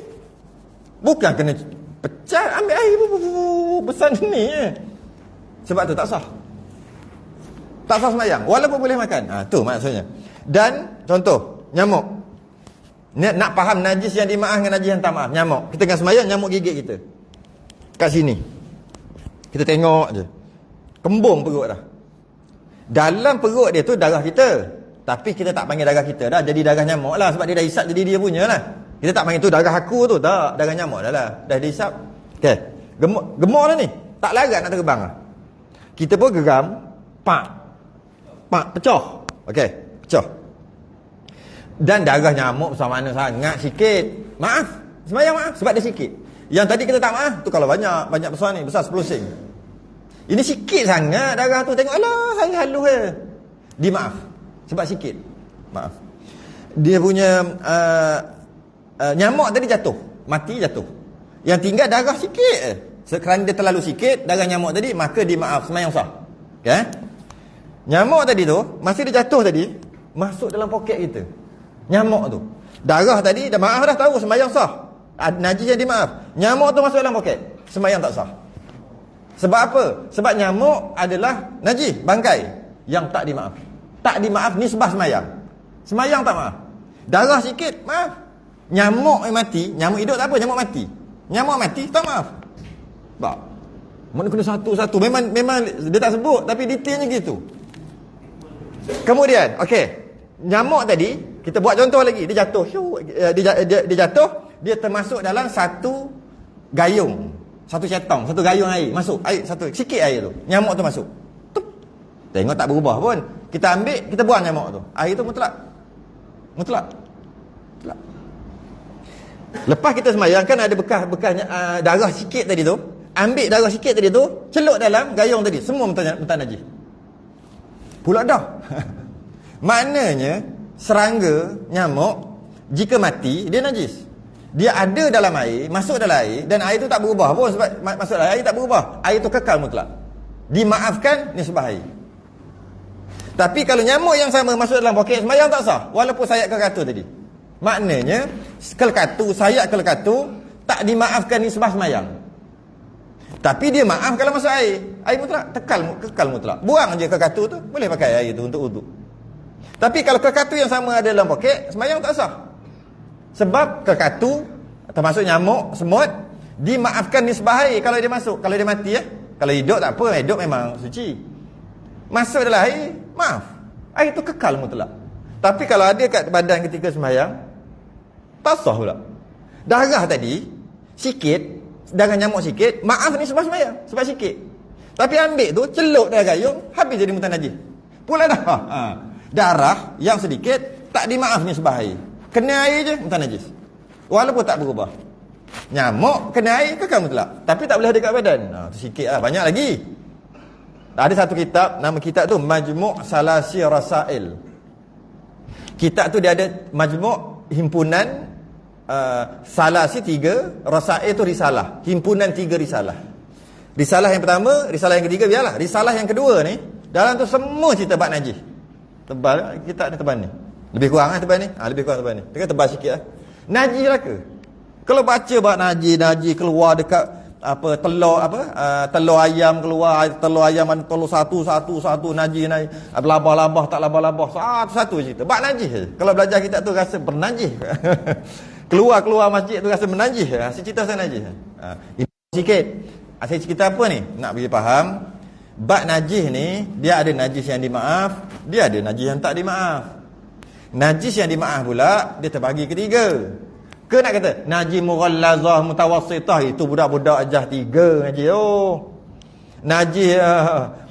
Bukan kena pecah, ambil air besar ni. Sebab tu tak sah. Tak sah sembahyang walaupun boleh makan. Tu maksudnya. Dan contoh nyamuk. Nak faham najis yang dimaaf dengan najis yang tak maaf. Nyamuk. Kita tengah sembahyang, nyamuk gigit kita. Kat sini. Kita tengok je. Kembung perut dah. Dalam perut dia tu darah kita. Tapi kita tak panggil darah kita dah, jadi darah nyamuk lah. Sebab dia dah hisap jadi dia punya lah. Kita tak panggil tu darah aku tu. Tak, darah nyamuk dah lah. Dah dihisap. Okay. Gemuk lah ni. Tak larat nak terbang lah. Kita pun geram. Pecah. Okey, pecah. Dan darah nyamuk besar mana sangat, sikit. Maaf. Sembahyang maaf sebab dia sikit. Yang tadi kita tak maaf tu kalau banyak besar ni, besar 10 sen. Ini sikit sangat darah tu, tengok alah halus je. Dia maaf sebab sikit. Maaf. Dia punya nyamuk tadi jatuh, mati jatuh. Yang tinggal darah sikit je. Kerana dia terlalu sikit darah nyamuk tadi, maka dia maaf, sembahyang sah. Okey. Nyamuk tadi tu, masa dia jatuh tadi, masuk dalam poket kita. Nyamuk tu. Darah tadi, dah maaf dah tahu, sembahyang sah. Najis yang dimaaf. Nyamuk tu masuk dalam poket. Sembahyang tak sah. Sebab apa? Sebab nyamuk adalah najis, bangkai. Yang tak dimaaf. Tak dimaaf nisbah sembahyang. Sembahyang tak maaf. Darah sikit, maaf. Nyamuk yang mati, nyamuk hidup tak apa, nyamuk mati. Nyamuk mati, tak maaf. Tak. Mana kena satu-satu. Memang dia tak sebut, tapi detailnya gitu. Kemudian, okey, nyamuk tadi kita buat contoh lagi, dia jatuh, dia jatuh, dia termasuk dalam satu gayung, satu cetong, satu gayung air, masuk air satu sikit air tu, nyamuk tu masuk. Tup. Tengok tak berubah pun. Kita ambil, kita buang nyamuk tu. Air tu mutlak. Lepas kita sembahyang kan ada bekas darah sikit tadi tu, ambil darah sikit tadi tu, celup dalam gayung tadi, semua mentah najis. Pula dah. Maknanya serangga, nyamuk, jika mati dia najis. Dia ada dalam air, masuk dalam air, dan air tu tak berubah pun. Sebab masuk dalam air tak berubah, air tu kekal mutlak. Dimaafkan nisbah air. Tapi kalau nyamuk yang sama masuk dalam poket, sembahyang tak sah, walaupun sayap kelekatu tadi. Maknanya sayap kelekatu tak dimaafkan nisbah sembahyang. Tapi dia maaf kalau masuk air. Air mutlak, kekal mutlak. Buang je kelekatu tu, boleh pakai air tu untuk wuduk. Tapi kalau kelekatu yang sama ada dalam poket, sembahyang tak sah. Sebab kelekatu, termasuk nyamuk, semut, dimaafkan nisbah air kalau dia masuk. Kalau dia mati Kalau hidup tak apa, hidup memang suci. Masuk dalam air, maaf. Air tu kekal mutlak. Tapi kalau ada kat badan ketika sembahyang, tak sah pula. Darah tadi, sikit, darah nyamuk sikit, maaf ni sebab sembahyang, sebab sikit. Tapi ambil tu, celup dalam gayung, habis jadi mutan najis. Pula dah. Darah yang sedikit, tak dimaaf ni sebab air. Kena air je mutlak najis. Walaupun tak berubah. Nyamuk kena air kekal mutlak, tapi tak boleh ada kat badan. Tu sikit lah, banyak lagi. Ada satu kitab, nama kitab tu Majmu' Salasi Rasail. Kitab tu dia ada majmu' himpunan salasi 3, rasail tu risalah, himpunan 3 risalah. Risalah yang pertama, risalah yang ketiga biarlah. Risalah yang kedua ni, dalam tu semua cerita bab najis. Tebal kitab ni, tebal ni. Lebih kurang lah tebal ni. Lebih kurang tebal ni. Dia tebal sikit lah. Najis lah ke? Kalau baca bab najis keluar dekat telur ayam keluar, telur ayam ada telur satu najis labah tak labah satu cerita bab najis je. Kalau belajar kitab tu rasa bernajis. keluar masjid tu rasa menajis. Asyik cerita pasal najis. Ini sikit. Asyik cerita apa ni? Nak bagi faham. Bab najis ni dia ada najis yang dimaaf, dia ada najis yang tak dimaaf. Najis yang dimaaf pula dia terbagi ketiga. Ke nak kata najis mughallazah mutawassitah, itu budak-budak ajah 3 najis. Najis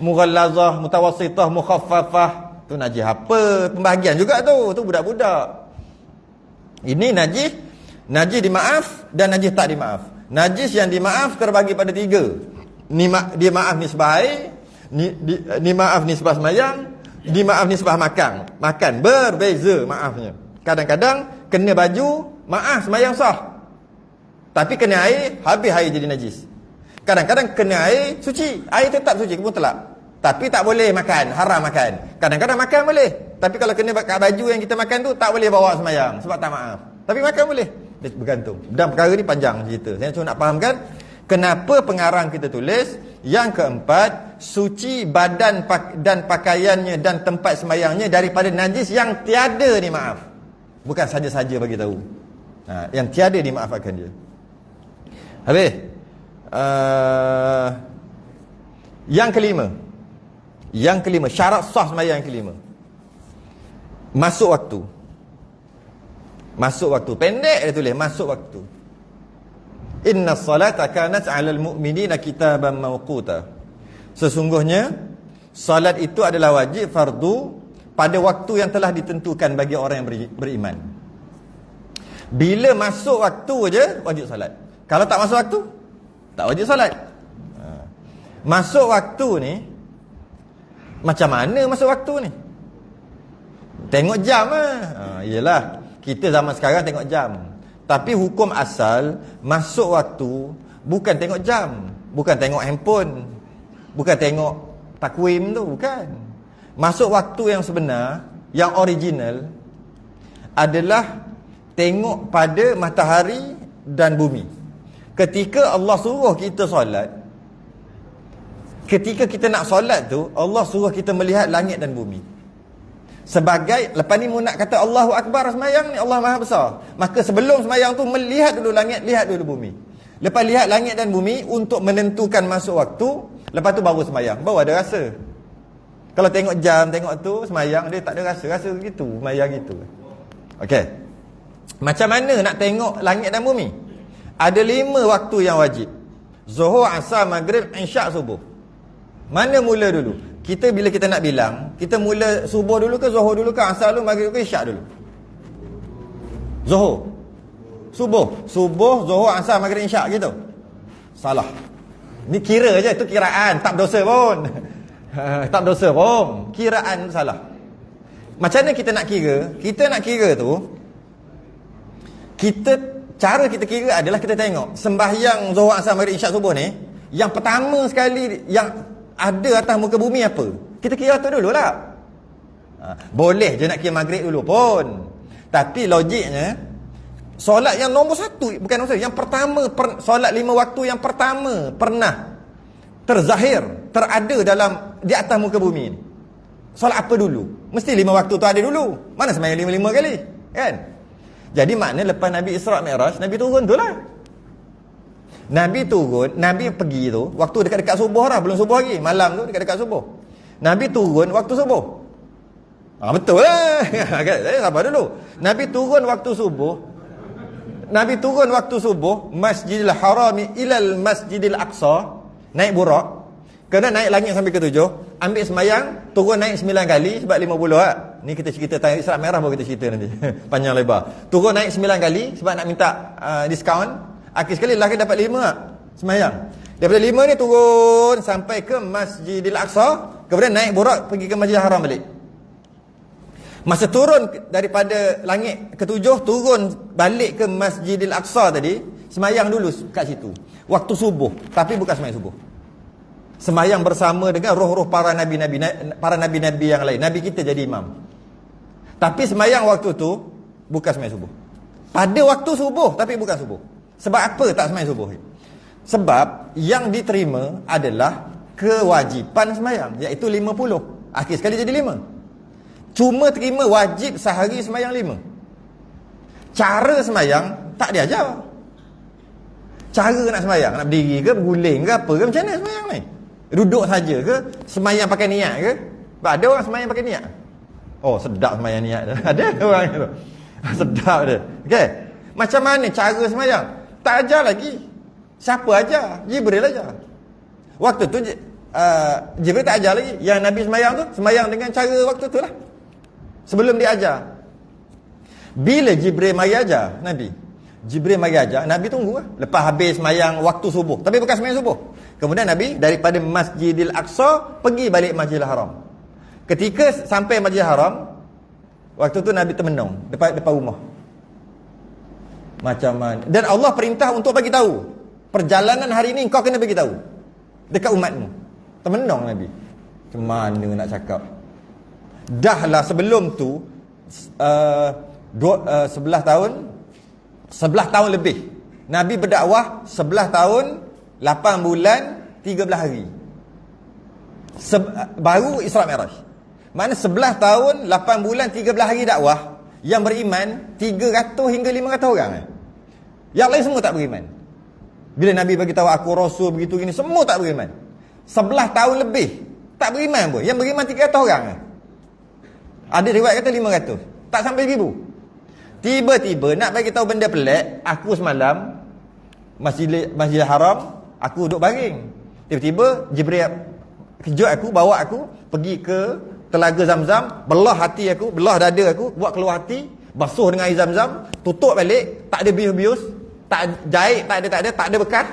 mughallazah mutawassitah mukhaffafah, tu najis apa? Pembahagian juga tu budak-budak. Ini najis dimaaf dan najis tak dimaaf. Najis yang dimaaf terbagi pada 3. Dia maaf nisbah air, ni maaf nisbah semayang, di maaf nisbah makan berbeza maafnya. Kadang-kadang kena baju, maaf semayang sah, tapi kena air, habis air jadi najis. Kadang-kadang kena air, suci, air tetap suci mutlak, tapi tak boleh makan, haram makan. Kadang-kadang makan boleh, tapi kalau kena kat baju yang kita makan tu tak boleh bawa semayang sebab tak maaf, tapi makan boleh. Dia bergantung. Dan perkara ni panjang cerita, saya cuma nak fahamkan kenapa pengarang kita tulis yang keempat, suci badan dan pakaiannya dan tempat semayangnya daripada najis yang tiada ni maaf. Bukan saja-saja bagi tahu. Yang tiada dimaafkan dia. Habis. Yang kelima, syarat sah sembahyang yang kelima. Masuk waktu. Pendek dia tulis, masuk waktu. Inna salata kanat 'alal mu'minina kitaban mawquta. Sesungguhnya salat itu adalah wajib fardu pada waktu yang telah ditentukan bagi orang yang beriman. Bila masuk waktu je wajib salat. Kalau tak masuk waktu, tak wajib salat. Masuk waktu ni, macam mana masuk waktu ni? Tengok jam lah. Yelah, kita zaman sekarang tengok jam. Tapi hukum asal masuk waktu bukan tengok jam, bukan tengok handphone, bukan tengok takwim tu, bukan. Masuk waktu yang sebenar, yang original adalah tengok pada matahari dan bumi. Ketika Allah suruh kita solat, ketika kita nak solat tu, Allah suruh kita melihat langit dan bumi. Sebagai, lepas ni mu nak kata Allahu Akbar semayang ni, Allah Maha Besar. Maka sebelum semayang tu, melihat dulu langit, lihat dulu bumi. Lepas lihat langit dan bumi untuk menentukan masuk waktu, lepas tu baru semayang, baru ada rasa. Kalau tengok jam, tengok tu, semayang dia tak ada rasa gitu, semayang gitu. Okey. Macam mana nak tengok langit dan bumi? Ada 5 waktu yang wajib. Zuhur, Asar, Maghrib, Isyak, Subuh. Mana mula dulu? Bila kita nak bilang, kita mula subuh dulu ke, Zuhur dulu ke, Asar dulu, Maghrib ke, Isyak dulu? Zuhur. Subuh, Zuhur, Asar, Maghrib, Isyak gitu. Salah. Ni kira je, itu kiraan, tak berdosa pun. Tak berdosa pun, kiraan salah. Macam mana kita nak kira? Kita nak kira tu, cara kita kira adalah kita tengok sembahyang Zuhur, Asar, Maghrib, Isyak, Subuh ni, yang pertama sekali yang ada atas muka bumi apa? Kita kira tu dulu lah. Boleh je nak kira Maghrib dulu pun, tapi logiknya solat yang nombor 1, bukan nombor 1, yang pertama, solat 5 waktu yang pertama pernah terzahir, terada dalam di atas muka bumi ni, solat apa dulu? Mesti 5 waktu tu ada dulu. Mana sembahyang 5 kali, kan? Jadi makna lepas Nabi Isra' Mi'raj, Nabi turun tu lah. Nabi turun, Nabi pergi tu waktu dekat-dekat subuh lah, belum subuh lagi, malam tu dekat-dekat subuh. Nabi turun waktu subuh. Betul lah. Sabar dulu. Nabi turun waktu subuh, Masjidil Harami ilal Masjidil Aqsa, naik burak, kena naik langit sampai ke 7. ambil semayang, turun naik 9 kali sebab 50 lah. Ni kita cerita tayang Islam Merah baru kita cerita nanti. Panjang lebar. Turun naik 9 kali sebab nak minta diskaun. Akhir sekali lelaki dapat 5 lah semayang. Daripada 5 ni turun sampai ke Masjidil Aqsa, kemudian naik borak pergi ke Masjidil Haram balik. Masa turun daripada langit ketujuh, turun balik ke Masjidil Aqsa tadi, semayang dulu kat situ. Waktu subuh, tapi bukan semayang subuh. Semayang bersama dengan roh-roh para nabi-nabi yang lain. Nabi kita jadi imam. Tapi semayang waktu tu bukan semayang subuh. Pada waktu subuh, tapi bukan subuh. Sebab apa tak semayang subuh? Sebab yang diterima adalah kewajipan semayang, iaitu 50. Akhir sekali jadi 5. Cuma terima wajib sehari semayang 5. Cara semayang tak diajar. Cara nak semayang, nak berdiri ke, berguling ke, apa ke, macam mana semayang ni? Duduk saja ke, semayang pakai niat ke? Sebab ada orang semayang pakai niat. Oh, sedap semayang niat tu. Ada orang tu. Sedap dia. Okey. Macam mana cara semayang? Tak ajar lagi. Siapa ajar? Jibril ajar. Waktu tu Jibril tak ajar lagi. Yang Nabi semayang tu, semayang dengan cara waktu tu lah. Sebelum dia ajar. Bila Jibril mari ajar Nabi, Jibril mari ajar, Nabi tunggu lah. Lepas habis semayang waktu subuh. Tapi bukan semayang subuh. Kemudian Nabi daripada Masjidil Aqsa pergi balik Masjidil Haram. Ketika sampai Masjidil Haram, waktu tu Nabi termenung depan rumah. Macam mana? Dan Allah perintah untuk bagi tahu, perjalanan hari ni kau kena bagi tahu dekat umatmu. Termenung Nabi. Macam mana nak cakap? Dahlah sebelum tu 11 tahun lebih Nabi berdakwah. 11 tahun 8 bulan 13 hari baru Isra Mi'raj. Maknanya 11 tahun 8 bulan 13 hari dakwah. Yang beriman 300 hingga 500 orang. Yang lain semua tak beriman. Bila Nabi bagi tahu aku rasul begitu gini, semua tak beriman. 11 tahun lebih tak beriman pun. Yang beriman 300 orang. Ada riwayat kata 500. Tak sampai 1000. Tiba-tiba nak bagi tahu benda pelik, aku semalam Masjidil Haram, aku duduk baring. Tiba-tiba Jibril kejut aku, bawa aku pergi ke Telaga Zamzam, belah hati aku, belah dada aku, buat keluar hati, basuh dengan air Zamzam, tutup balik, tak ada bius-bius, tak jahit, tak ada bekas.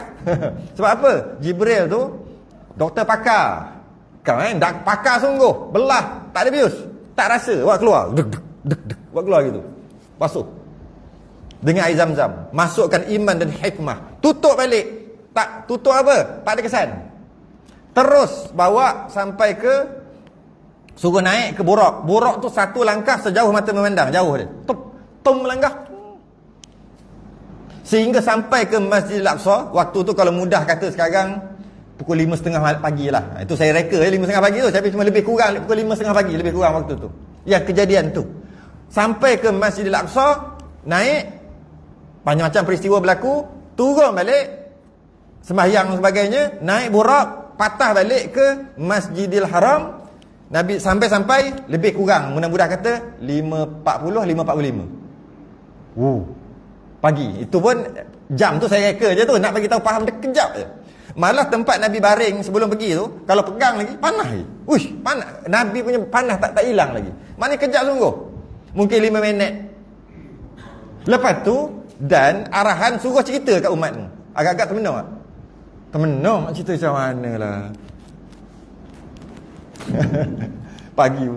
Sebab apa? Jibril tu doktor pakar. Kan pakar sungguh, belah, tak ada bius. Tak rasa, buat keluar. Buat keluar gitu. Basuh. Dengan air Zamzam. Masukkan iman dan hikmah. Tutup balik. Tak tutup apa? Tak ada kesan. Terus bawa sampai ke, suruh naik ke Burak. Burak tu satu langkah sejauh mata memandang. Jauh dia. Tum melangkah. Sehingga sampai ke Masjidil Aqsa. Waktu tu kalau mudah kata sekarang, pukul 5.30 pagi lah. Itu saya reka 5.30 pagi tu. Tapi cuma lebih kurang pukul 5.30 pagi. Lebih kurang waktu tu. Yang kejadian tu. Sampai ke Masjidil Aqsa. Naik. Banyak macam peristiwa berlaku. Turun balik. Sembahyang sebagainya. Naik Burak. Patah balik ke Masjidil Haram. Nabi sampai-sampai lebih kurang. Mudah-mudah kata 5.40, 5.45. Pagi. Itu pun jam tu saya reka je tu. Nak bagi tahu faham dia kejap je. Malah tempat Nabi baring sebelum pergi tu, kalau pegang lagi, panas lagi. Uish, panas. Nabi punya panas tak hilang lagi. Maknanya kejap sungguh. Mungkin 5 minit. Lepas tu, dan arahan suruh cerita kat umatmu. Agak-agak termenung tak? Termenung nak cerita macam mana lah.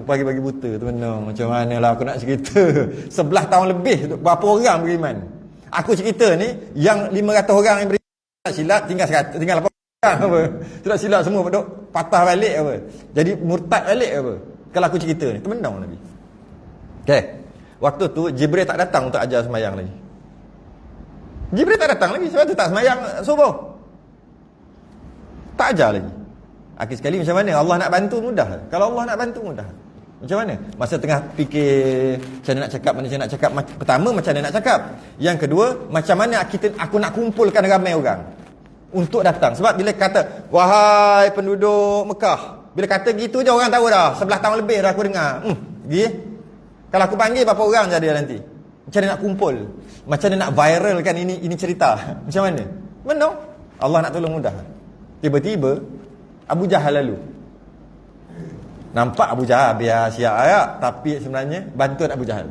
Pagi-pagi buta termenung. Macam mana lah aku nak cerita. 11 tahun lebih, berapa orang beriman. Aku cerita ni, yang 500 orang yang beriman, silap tinggal 100, tinggal 8 orang apa. Tidak silap semua duk patah balik apa. Jadi murtad balik apa. Kalau aku cerita ni, termenung Nabi. Okey. Waktu tu Jibril tak datang untuk ajar semayang lagi. Jibril tak datang lagi sebab tu tak semayang subuh. Tak ajar lagi. Akhir sekali macam mana? Allah nak bantu mudah. Kalau Allah nak bantu mudah. Macam mana? Masa tengah fikir macam mana nak cakap. Pertama macam mana nak cakap. Yang kedua, macam mana aku nak kumpulkan ramai orang untuk datang. Sebab bila kata, wahai penduduk Mekah, bila kata gitu je orang tahu dah. 11 tahun lebih dah aku dengar. Kalau aku panggil berapa orang jadi nanti? Macam mana nak kumpul? Macam mana nak viralkan ini cerita? Macam mana? Benar. Allah nak tolong mudah. Tiba-tiba Abu Jahal lalu. Nampak Abu Jahal biar Syiah ayat, tapi sebenarnya bantu Abu Jahal.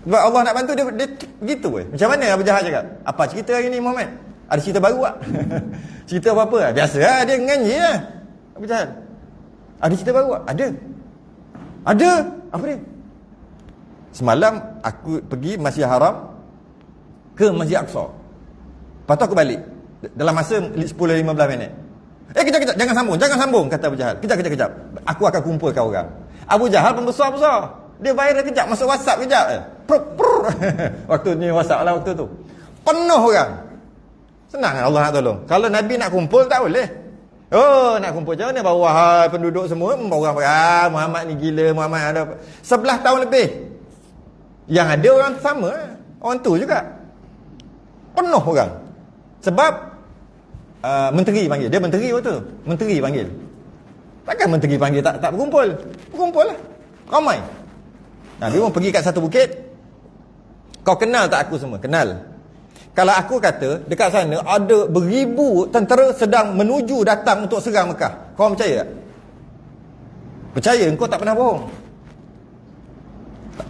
Sebab Allah nak bantu dia gitu weh. Macam mana Abu Jahal cakap? Apa cerita hari ni Muhammad? Ada cerita baru tak? Cerita apa-apa? Biasa lah, dia nganyi lah Abu Jahal. Ada cerita baru tak? Ada. Apa dia? Semalam aku pergi Masjid Haram ke Masjid Aqsa. Lepas tu aku balik dalam masa 10-15 minit. Kejap, jangan sambung, kata Abu Jahal. Kejap. Aku akan kumpulkan orang. Abu Jahal pembesar-besar. Dia viral kejap, masuk WhatsApp kejap. Waktu ni WhatsApp lah waktu tu. Penuh orang. Senang Allah nak tolong. Kalau Nabi nak kumpul tak boleh. Nak kumpul macam mana? Bawah penduduk semua orang Muhammad ni gila, Muhammad ada 11 tahun lebih. Yang ada orang sama, orang tu juga. Penuh orang. Sebab menteri panggil. Dia menteri waktu tu. Menteri panggil. Takkan menteri panggil tak berkumpul? Berkumpul lah. Ramai. Nabi pun pergi kat satu bukit. Kau kenal tak aku semua? Kenal. Kalau aku kata dekat sana ada beribu tentera sedang menuju datang untuk serang Mekah, kau percaya tak? Percaya, engkau tak pernah bohong.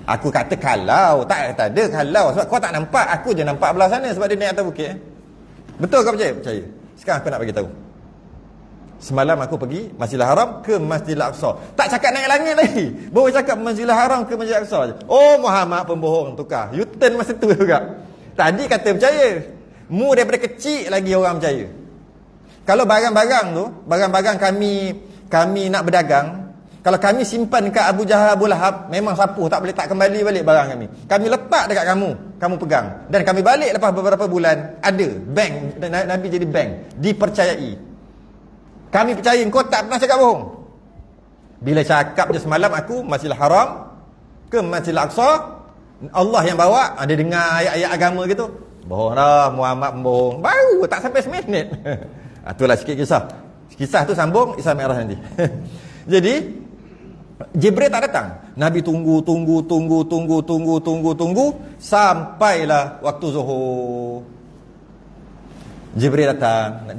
Aku kata kalau, tak kata ada kalau. Sebab kau tak nampak, aku je nampak belah sana sebab dia naik atas bukit. Betul kau percaya? Percaya. Sekarang aku nak bagi tahu. Semalam aku pergi Masjidil Haram ke Masjidil Aqsa. Tak cakap naik langit lagi. Baru cakap Masjidil Haram ke Masjidil Aqsa je. Oh, Muhammad pembohong, tukar. U-turn masa tu juga. Tadi kata percaya. Mu daripada kecil lagi orang percaya. Kalau barang-barang tu, barang-barang kami nak berdagang, kalau kami simpan dekat Abu Jahal, Abu Lahab, memang sapuh, tak boleh tak kembali balik barang kami. Kami letak dekat kamu pegang. Dan kami balik lepas beberapa bulan, ada bank, Nabi jadi bank, dipercayai. Kami percaya, kau tak pernah cakap bohong. Bila cakap je semalam aku Masjidil Haram ke Masjidil Aqsa, Allah yang bawa, dia dengar ayat-ayat agama gitu. Bohong dah, Muhammad pembohong. Baru tak sampai seminit. Itulah sikit kisah. Kisah tu sambung Isra Mi'raj nanti. Jadi Jibril tak datang. Nabi tunggu sampailah waktu Zuhur. Jibril datang.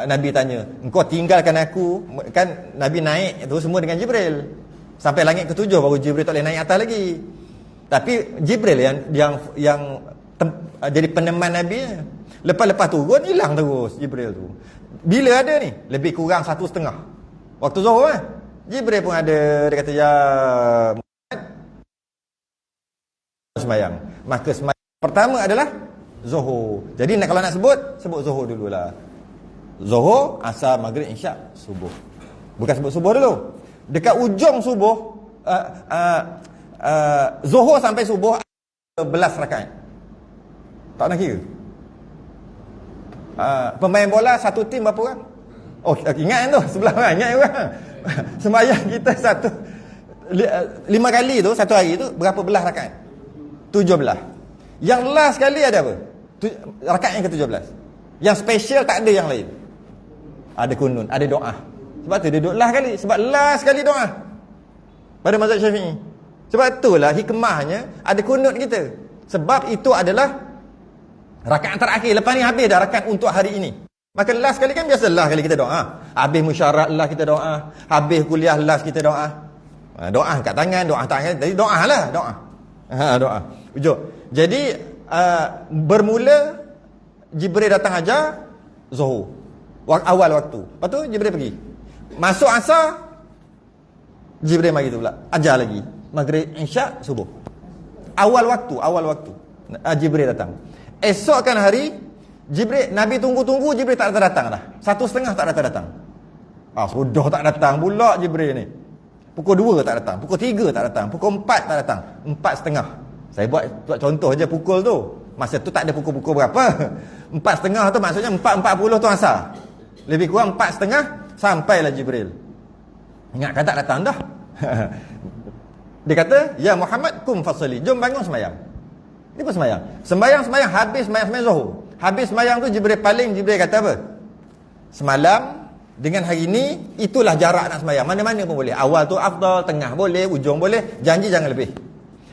Nabi tanya, engkau tinggalkan aku? Kan Nabi naik itu semua dengan Jibril. Sampai langit ketujuh baru Jibril tak boleh naik atas lagi. Tapi Jibril yang jadi peneman Nabi. Lepas turun hilang terus Jibril tu. Bila ada ni? Lebih kurang 1.5 waktu Zuhur kan? Jibril pun ada. Dia kata, ya Muhammad, semayang. Maka semayang pertama adalah Zuhur. Jadi kalau nak sebut Zuhur dululah. Zuhur, Asar, Maghrib, Isyak, Subuh. Bukan sebut Subuh dulu. Dekat ujung Subuh, Zuhur sampai Subuh 11 rakaat. Tak nak kira. Pemain bola satu tim berapa orang? Oh, ingat tu, sebelah orang, ingat orang. Sembahyang kita 5 kali tu, satu hari tu, berapa belah rakaat? 17. Yang last kali ada apa? Rakaat yang ke-17. Yang special tak ada yang lain. Ada kunun, ada doa. Sebab tu dia duduk last kali. Sebab last kali doa pada mazhab Syafi'i. Sebab itulah hikmahnya ada kunut kita. Sebab itu adalah rakaat terakhir. Lepas ni habis dah rakaat untuk hari ini. Maka last kali kan biasa last kali kita doa. Habis musyarat last kita doa. Habis kuliah last kita doa. Doa kat tangan, doa tangan. Jadi doa lah, doa. Doa. Ujung. Jadi bermula Jibril datang ajar Zuhur. Awal waktu. Lepas tu Jibril pergi. Masuk asar, Jibril mari tu pula. Ajar lagi. Maghrib, Isyak, Subuh. Awal waktu. Jibril datang. Esokkan hari, Jibril, Nabi tunggu-tunggu, Jibril tak datang dah. 1.5 tak datang. Sudah tak datang pula Jibril ni. Pukul 2 tak datang. Pukul 3 tak datang. Pukul 4 tak datang. 4.5. Saya buat contoh je pukul tu. Masa tu tak ada pukul-pukul berapa. 4.5 tu maksudnya 4.40 tu asar. Lebih kurang 4.5 sampailah Jibril. Ingat kan tak datang dah. Dia kata, ya Muhammad, kum fasali. Jom bangun semayang. Dia pun semayang. Sembayang, habis semayang Zuhur. Habis semayang tu Jibril kata apa? Semalam dengan hari ni, itulah jarak nak semayang. Mana-mana pun boleh. Awal tu afdal, tengah boleh, ujung boleh. Janji jangan lebih.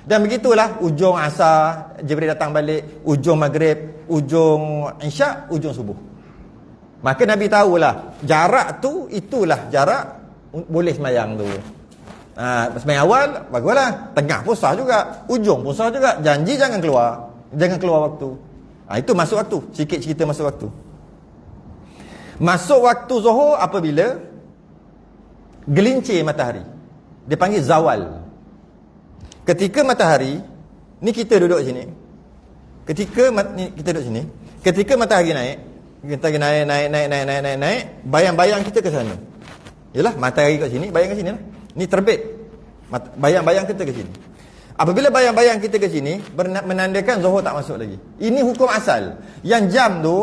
Dan begitulah ujung asar, Jibril datang balik. Ujung maghrib, ujung isyak, ujung subuh. Maka Nabi tahulah jarak tu itulah jarak boleh semayang tu. Semayang awal baguslah, tengah pun sah juga, ujung pun sah juga. Janji jangan keluar waktu. Itu masuk waktu. Sikit cerita masuk waktu. Masuk waktu Zuhur apabila gelincir matahari. Dia panggil zawal. Ketika matahari, ni kita duduk sini. Ketika matahari naik, naik, bayang-bayang kita ke sana. Yalah, matahari kat sini, bayang kat sini lah. Ni terbit. Bayang-bayang kita ke sini. Apabila bayang-bayang kita ke sini, menandakan Zuhur tak masuk lagi. Ini hukum asal. Yang jam tu,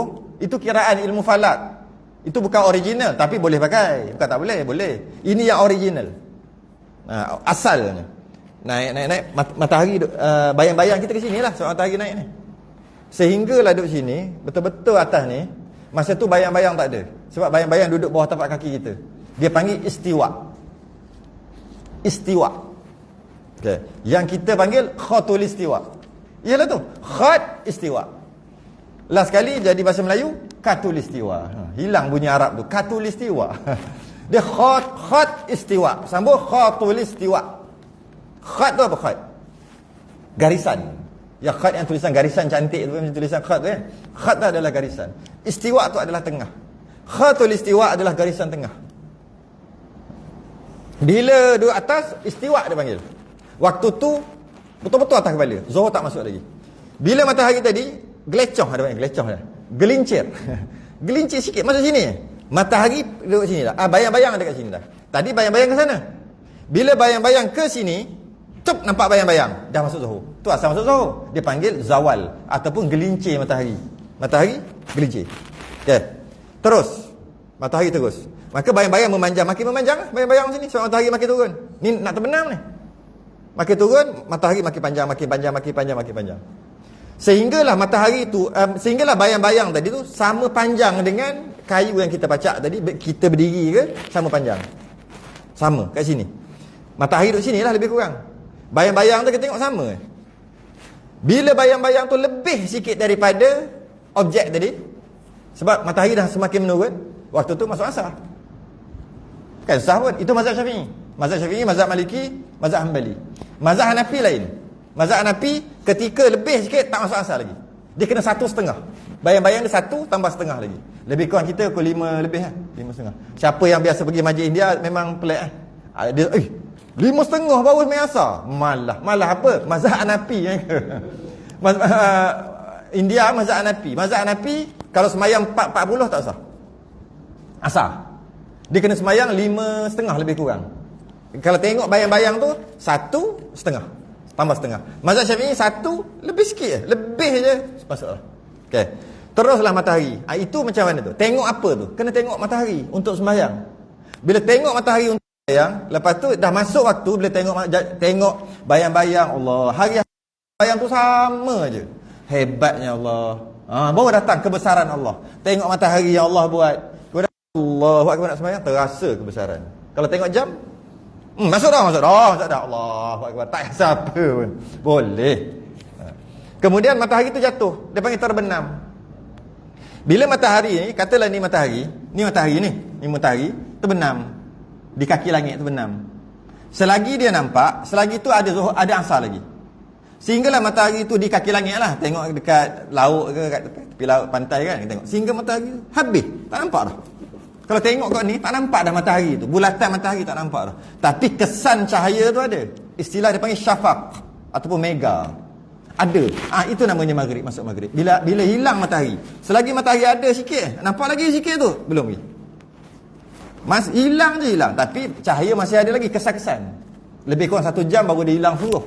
itu kiraan ilmu falak. Itu bukan original, tapi boleh pakai. Bukan tak boleh, boleh. Ini yang original. Asalnya. Naik. Matahari, bayang-bayang kita ke sini lah. Sebab matahari naik ni. Sehinggalah duduk sini, betul-betul atas ni, masa tu bayang-bayang tak ada. Sebab bayang-bayang duduk bawah tapak kaki kita. Dia panggil istiwa. Okay. Yang kita panggil khatul istiwa. Ialah tu, khat istiwa. Last sekali jadi bahasa Melayu, katul istiwa. Hilang bunyi Arab tu, katul istiwa. Dia khat istiwa. Sambung khatul istiwa. Khat tu apa khat? Garisan. Ya, khat yang tulisan garisan cantik tu, macam tulisan khat tu kan. Khat tu adalah garisan. Istiwa tu adalah tengah. Khatul istiwa adalah garisan tengah. Bila duduk atas, istiwa dia panggil. Waktu tu betul-betul atas kepala. Zuhur tak masuk lagi. Bila matahari tadi gelecoh, ada panggil gelecoh dah. Gelincir. Gelincir sikit masuk sini. Matahari duduk sini dah. Bayang-bayang ada kat sini dah. Tadi bayang-bayang ke sana. Bila bayang-bayang ke sini, cep nampak bayang-bayang, dah masuk Zuhur. Tu asal masuk Zuhur. Dia panggil zawal ataupun gelincir matahari. Matahari gelincir. Okey. Terus matahari terus. Maka bayang-bayang memanjang, makin memanjang bayang-bayang sini sebab matahari makin turun. Ni nak terbenam ni. Makin turun, matahari makin panjang, makin panjang. Sehinggalah matahari tu, sehinggalah bayang-bayang tadi tu sama panjang dengan kayu yang kita pacak tadi, kita berdiri ke, sama panjang. Sama kat sini. Matahari duduk sini lah lebih kurang. Bayang-bayang tu kita tengok sama. Bila bayang-bayang tu lebih sikit daripada objek tadi, sebab matahari dah semakin menurun, waktu tu masuk asar. Kan sah pun. Itu mazhab Syafi'i. Mazhab Syafi'i, mazhab Maliki, mazhab Hanbali. Mazhab Hanafi lain. Mazhab Hanafi ketika lebih sikit tak masuk asar lagi. Dia kena 1,5. Bayang-bayang dia 1 tambah setengah lagi. Lebih kurang kita pukul 5 lebih lah. 5,5. Siapa yang biasa pergi masjid India memang pelik lah. Dia 5,5 baru sembahyang asar. Malah apa? Mazhab Hanafi. India mazhab Hanafi. Mazhab Hanafi kalau sembahyang 4.40 tak sah. Asar. Dia kena sembahyang 5,5 lebih kurang. Kalau tengok bayang-bayang tu 1,5 tambah setengah. Mazhab Syafi'i 1 lebih sikit je. Lebih je masuklah. Okey. Teruslah matahari. Itu macam mana tu? Tengok apa tu? Kena tengok matahari untuk sembahyang. Bila tengok matahari untuk sembahyang, lepas tu dah masuk waktu, bila tengok bayang-bayang, Allah, hari bayang tu sama je. Hebatnya Allah. Baru datang kebesaran Allah. Tengok matahari yang Allah buat. Allahu Akbar nak sembahyang, terasa kebesaran. Kalau tengok jam, masuk dah. Allahu Akbar, tak rasa apa pun. Boleh. Kemudian matahari tu jatuh, dia panggil terbenam. Bila matahari ni, katalah ni matahari terbenam di kaki langit, terbenam. Selagi dia nampak, selagi tu ada zuhur, ada asar lagi. Sehinggalah matahari tu di kaki langit lah. Tengok dekat laut ke, kat tepi laut, pantai kan, tengok. Sehingga matahari habis, tak nampak dah. Kalau tengok kat ni, tak nampak dah matahari tu. Bulatan matahari tak nampak dah. Tapi kesan cahaya tu ada. Istilah dia panggil syafaq ataupun mega. Ada. Itu namanya maghrib, masuk maghrib. Bila hilang matahari. Selagi matahari ada sikit, nampak lagi sikit tu, belum lagi. Hilang je hilang. Tapi cahaya masih ada lagi, kesan-kesan. Lebih kurang 1 jam baru dia hilang seluruh.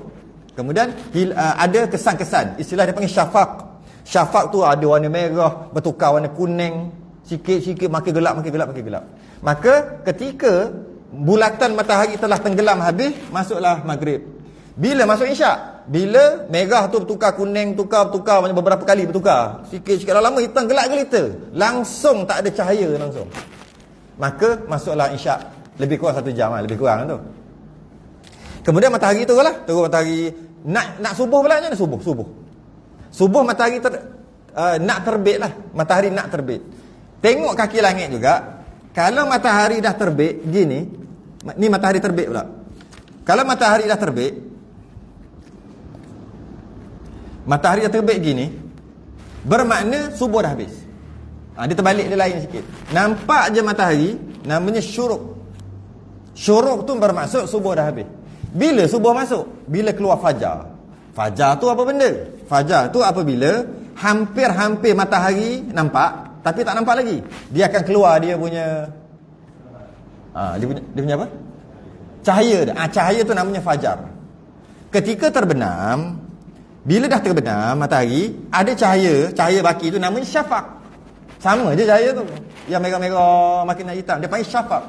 Kemudian ada kesan-kesan. Istilah dia panggil syafaq. Syafaq tu ada warna merah, bertukar warna kuning. Sikit-sikit makin gelap. Maka ketika bulatan matahari telah tenggelam habis, masuklah maghrib. Bila masuk isyak? Bila merah tu bertukar kuning, tukar macam beberapa kali bertukar. Sikit-sikit lama hitam gelap gelita. Langsung tak ada cahaya langsung. Maka masuklah isyak. Lebih kurang 1 jam lah, lebih kurang tu. Kemudian matahari tu lah, terus matahari nak subuh pula, macam mana subuh? Subuh matahari nak terbit lah. Matahari nak terbit. Tengok kaki langit juga. Kalau matahari dah terbit gini, Ni matahari terbit pula. Kalau matahari dah terbit, matahari dah terbit gini, bermakna subuh dah habis. Dia terbalik, dia lain sikit. Nampak je matahari, namanya syuruk. Syuruk tu bermaksud subuh dah habis. Bila subuh masuk? Bila keluar fajar. Fajar tu apa benda? Fajar tu apabila hampir-hampir matahari nampak, tapi tak nampak lagi. Dia akan keluar dia punya dia punya apa? Cahaya dia. Cahaya tu namanya fajar. Ketika terbenam, bila dah terbenam matahari, ada cahaya baki tu namanya syafaq. Sama je cahaya tu. Yang merah-merah makin nak hitam, dia panggil syafaq.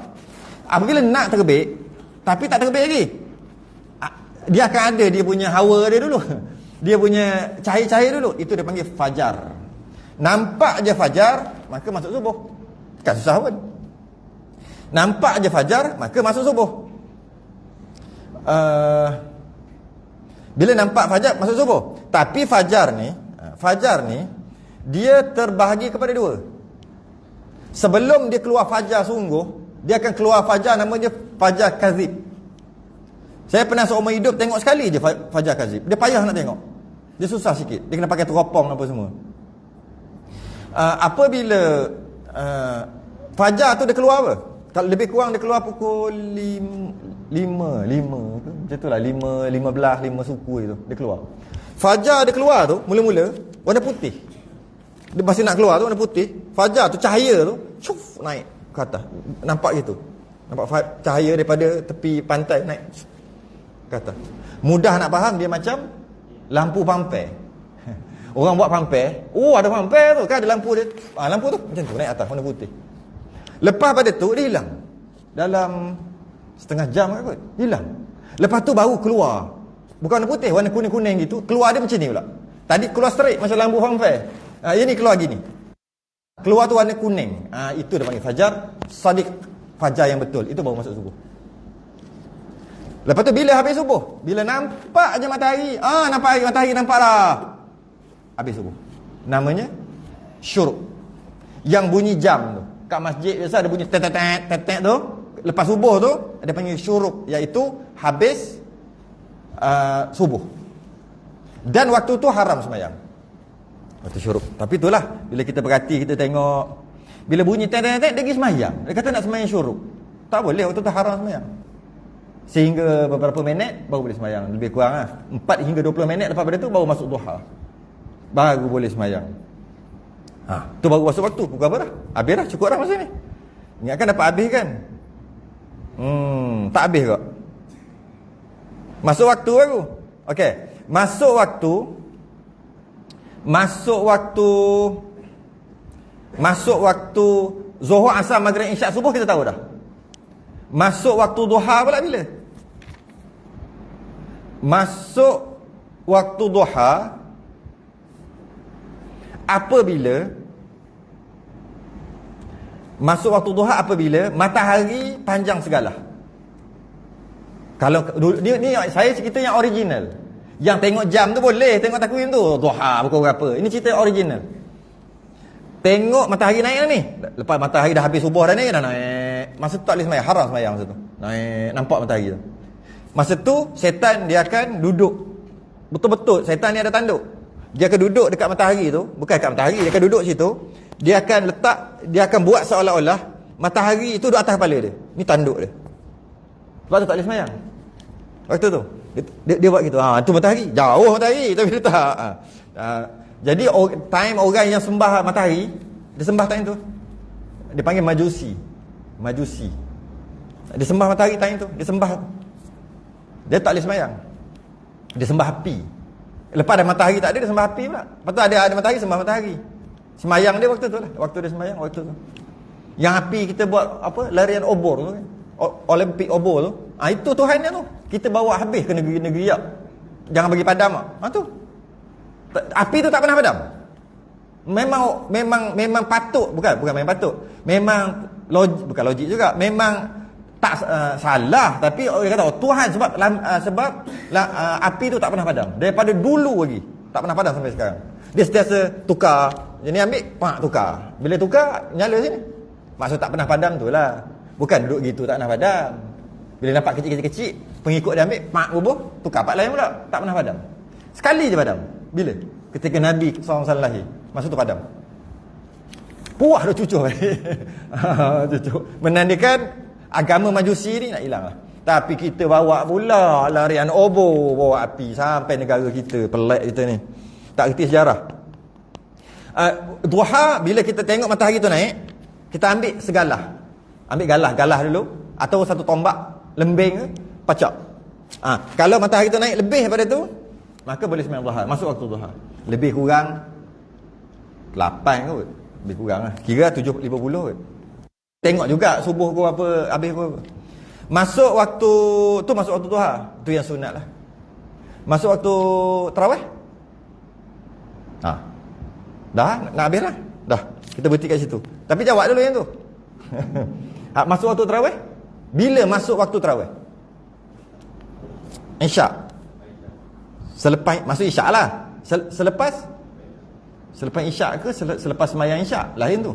Apabila nak terbit, tapi tak terbit lagi, dia akan ada dia punya hawa dia dulu. Dia punya cahaya-cahaya dulu. Itu dia panggil fajar. Nampak je fajar, maka masuk subuh. Kan susah pun. Nampak je fajar, maka masuk subuh. Bila nampak fajar, masuk subuh. Tapi fajar ni dia terbahagi kepada dua. Sebelum dia keluar fajar sungguh, dia akan keluar fajar namanya fajar kazib. Saya pernah seumur hidup tengok sekali je fajar kazib. Dia payah nak tengok. Dia susah sikit. Dia kena pakai teropong apa semua. Apabila fajar tu dia keluar apa? Kalau lebih kurang dia keluar pukul 5 ke? Macam tu lah, 5 suku itu dia keluar. Fajar dia keluar tu, mula-mula warna putih. Dia masih nak keluar tu warna putih. Fajar tu, cahaya tu naik ke atas. Nampak gitu. Nampak cahaya daripada tepi pantai naik ke atas. Mudah nak faham, dia macam lampu pamper. Orang buat pamper, ada pamper tu kan, ada lampu dia. Lampu tu macam tu naik atas warna putih. Lepas pada tu dia hilang. Dalam setengah jam kot, hilang. Lepas tu baru keluar. Bukan warna putih, warna kuning-kuning gitu. Keluar dia macam ni pula. Tadi keluar straight macam lampu pamper. Ini keluar gini. Keluar tu warna kuning. Itu dia panggil fajar sadiq, fajar yang betul. Itu baru masuk subuh. Lepas tu bila habis subuh, bila nampak je matahari, nampak matahari nampak dah, habis subuh. Namanya syuruk. Yang bunyi jam tu kat masjid biasa ada bunyi tet tu. Lepas subuh tu ada panggil syuruk, iaitu habis subuh. Dan waktu tu haram sembahyang. Waktu syuruk. Tapi itulah, bila kita perhati, kita tengok, bila bunyi tet dia pergi sembahyang. Dia kata nak sembahyang syuruk. Tak boleh, waktu tu haram sembahyang. Sehingga beberapa minit baru boleh sembahyang. Lebih kurang 4 hingga 20 minit lepas pada tu baru masuk duha. Baru boleh sembahyang. Tu baru masuk waktu. Pukul apa dah? Habis dah, cukup dah masa ni. Ingatkan dapat habis kan? Tak habis kok. Masuk waktu baru. Okey. Masuk waktu Zuhur, Asar, Maghrib, Isyak, Subuh kita tahu dah. Masuk waktu duha pula bila? Masuk waktu duha apabila matahari panjang segala. Kalau ni saya cerita yang original. Yang tengok jam tu boleh, tengok takwim tu duha pukul berapa. Ini cerita original. Tengok matahari naik dah ni. Lepas matahari dah habis subuh dah ni, dah naik. Masa tu tak boleh sembahyang, haram sembahyang masa tu. Naik, nampak matahari tu. Masa tu syaitan dia akan duduk. Betul-betul syaitan ni ada tanduk. Dia akan duduk dekat matahari tu, bukan dekat matahari, dia akan duduk situ. Dia akan letak, dia akan buat seolah-olah matahari itu duduk atas kepala dia. Ni tanduk dia. Sebab tu tak boleh sembahyang. Waktu tu dia buat gitu. Itu matahari, jauh matahari tapi dia tak. Jadi time orang yang sembah matahari, dia sembah time tu, dia panggil majusi. Dia sembah matahari time tu, dia sembah. Dia tak boleh sembahyang. Dia sembah api. Lepas ada matahari tak ada, dia sembah api pula. Lepas tu ada matahari, sembah matahari. Sembahyang dia waktu tu lah. Waktu dia sembahyang, waktu tu. Yang api kita buat apa? Larian obor tu kan. Olimpik obor tu. Itu Tuhan dia tu. Kita bawa habis ke negeri-negeri yak. Jangan bagi padam ah. Tu. Api tu tak pernah padam. Memang patut, bukan memang patut. Memang bukan logik juga. Memang tak salah, tapi orang kata Tuhan sebab api tu tak pernah padam. Daripada dulu lagi tak pernah padam sampai sekarang. Dia sentiasa tukar. Jadi ambil, tukar. Bila tukar, nyala sini. Maksud tak pernah padam tu lah. Bukan duduk gitu tak pernah padam. Bila nampak kecil-kecil, pengikut dia ambil, mak bubuh, tukar part lain pula. Tak pernah padam. Sekali je padam. Bila? Ketika Nabi SAW lahir. Masa tu padam. Puah dah cucuk. Cucuk. Menandakan agama Majusi ni nak hilang lah. Tapi kita bawa pula larian obor, bawa api sampai negara kita. Pelik kita ni. Tak kerti sejarah. Duha, bila kita tengok matahari tu naik, kita ambil segalah. Ambil galah dulu. Atau satu tombak, lembing, pacak. Kalau matahari tu naik lebih daripada tu, maka boleh sembahyang duha. Masuk waktu duha. Lebih kurang 8 kot. Lebih kurang lah. Kira 7.50 kot. Tengok juga subuh ke apa, habis ke apa. Masuk waktu tu, masuk waktu duha. Tu yang sunat lah. Masuk waktu tarawih. Dah, nak habis lah. Dah, kita berhenti kat situ. Tapi jawab dulu yang tu. Masuk waktu tarawih. Bila masuk waktu tarawih? Isyak. Selepas, masuk isyak lah. Selepas isyak ke selepas sembahyang isyak? Lain tu.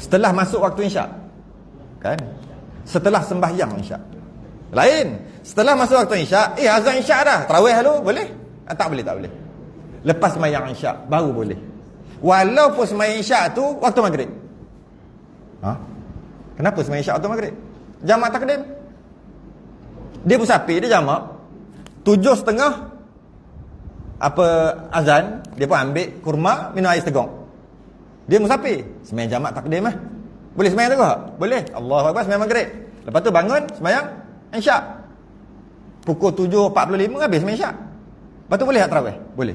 Setelah masuk waktu isyak. Kan? Setelah sembahyang isyak. Lain. Setelah masuk waktu isyak, azan isyak dah. Tarawih dulu, boleh? Tak boleh, tak boleh. Lepas sembahyang isyak baru boleh. Walaupun sembahyang isyak tu waktu maghrib. Kenapa sembahyang isyak waktu maghrib? Jamak takdim. Dia musafir, dia jamak 7.30 azan, dia pun ambil kurma, minum air setegok. Dia musafir, sembahyang jamak takdim lah. Boleh sembahyang tu ke? Boleh. Allahu Akbar, sembahyang maghrib. Lepas tu bangun sembahyang isyak. Pukul 7.45 habis sembahyang isyak. Lepas tu boleh tak tarawih? Boleh.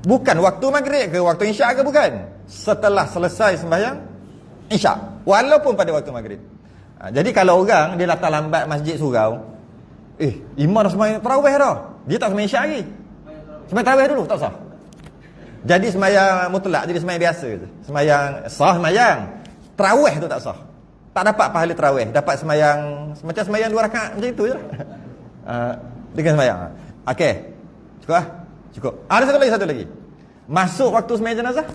Bukan waktu maghrib ke waktu isyak ke, bukan. Setelah selesai sembahyang isyak, walaupun pada waktu maghrib. Jadi kalau orang dia datang lambat masjid surau, imam dah sembahyang tarawih dah, dia tak sembahyang isyak lagi, sembahyang tarawih dulu, tak sah. Jadi sembahyang mutlak, jadi sembahyang biasa je. Sembahyang sah, sembahyang tarawih tu tak sah. Tak dapat pahala tarawih, dapat sembahyang macam sembahyang 2 rakaat macam itu je lah. Dengan sembahyang. Okey. Cukup lah. Cukup. Ada satu lagi. Masuk waktu sembahyang jenazah.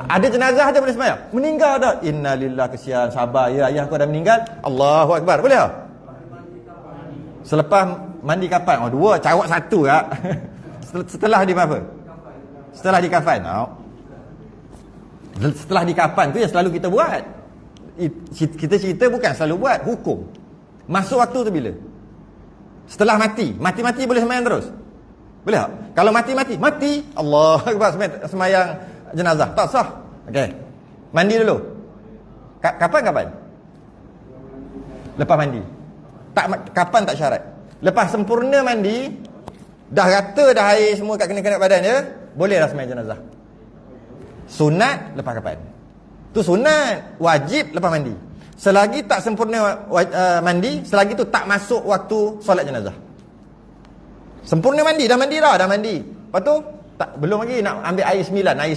Ada jenazah aja boleh sembahyang. Meninggal dah. Innalillahi, kesian, sabar ya, ayah kau dah meninggal. Allahu Akbar. Boleh tak? Selepas mandi kafan. 2, carut 1 tak? Setelah di apa? Setelah di kafan. Setelah di kafan tu yang selalu kita buat. Kita cerita bukan selalu buat, hukum. Masuk waktu tu bila? Setelah mati. Mati boleh sembahyang terus? Boleh tak? Kalau mati. Allah Akbar, sembahyang jenazah. Tak sah. Okey. Mandi dulu. Kapan? Lepas mandi. Kapan tak syarat. Lepas sempurna mandi, dah rata dah air semua kat kena-kena badan dia, boleh dah sembahyang jenazah. Sunat lepas kapan? Tu sunat, wajib lepas mandi. Selagi tak sempurna mandi, selagi tu tak masuk waktu solat jenazah. Sempurna mandi, dah mandi. Lepas tu belum lagi nak ambil air 9. Air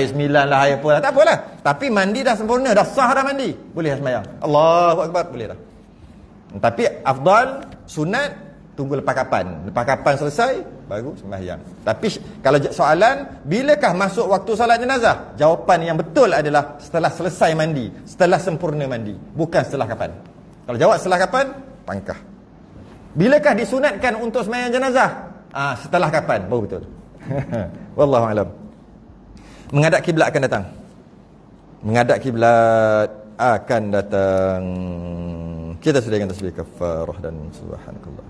9 lah, air apa lah, tak apalah. Tapi mandi dah sempurna, dah sah dah mandi, boleh dah sembahyang. Allahu Akbar, boleh dah. Tapi afdal sunat tunggu lepas kapan selesai baru sembahyang. Tapi kalau soalan bilakah masuk waktu solat jenazah, jawapan yang betul adalah setelah selesai mandi, setelah sempurna mandi, bukan setelah kapan. Kalau jawab setelah kapan, pangkah. Bilakah disunatkan untuk sembahyang jenazah? Setelah kapan baru betul. Wallahu alam. Menghadap kiblat akan datang. Kita sediakan tasbih kafarah dan subhanakallah.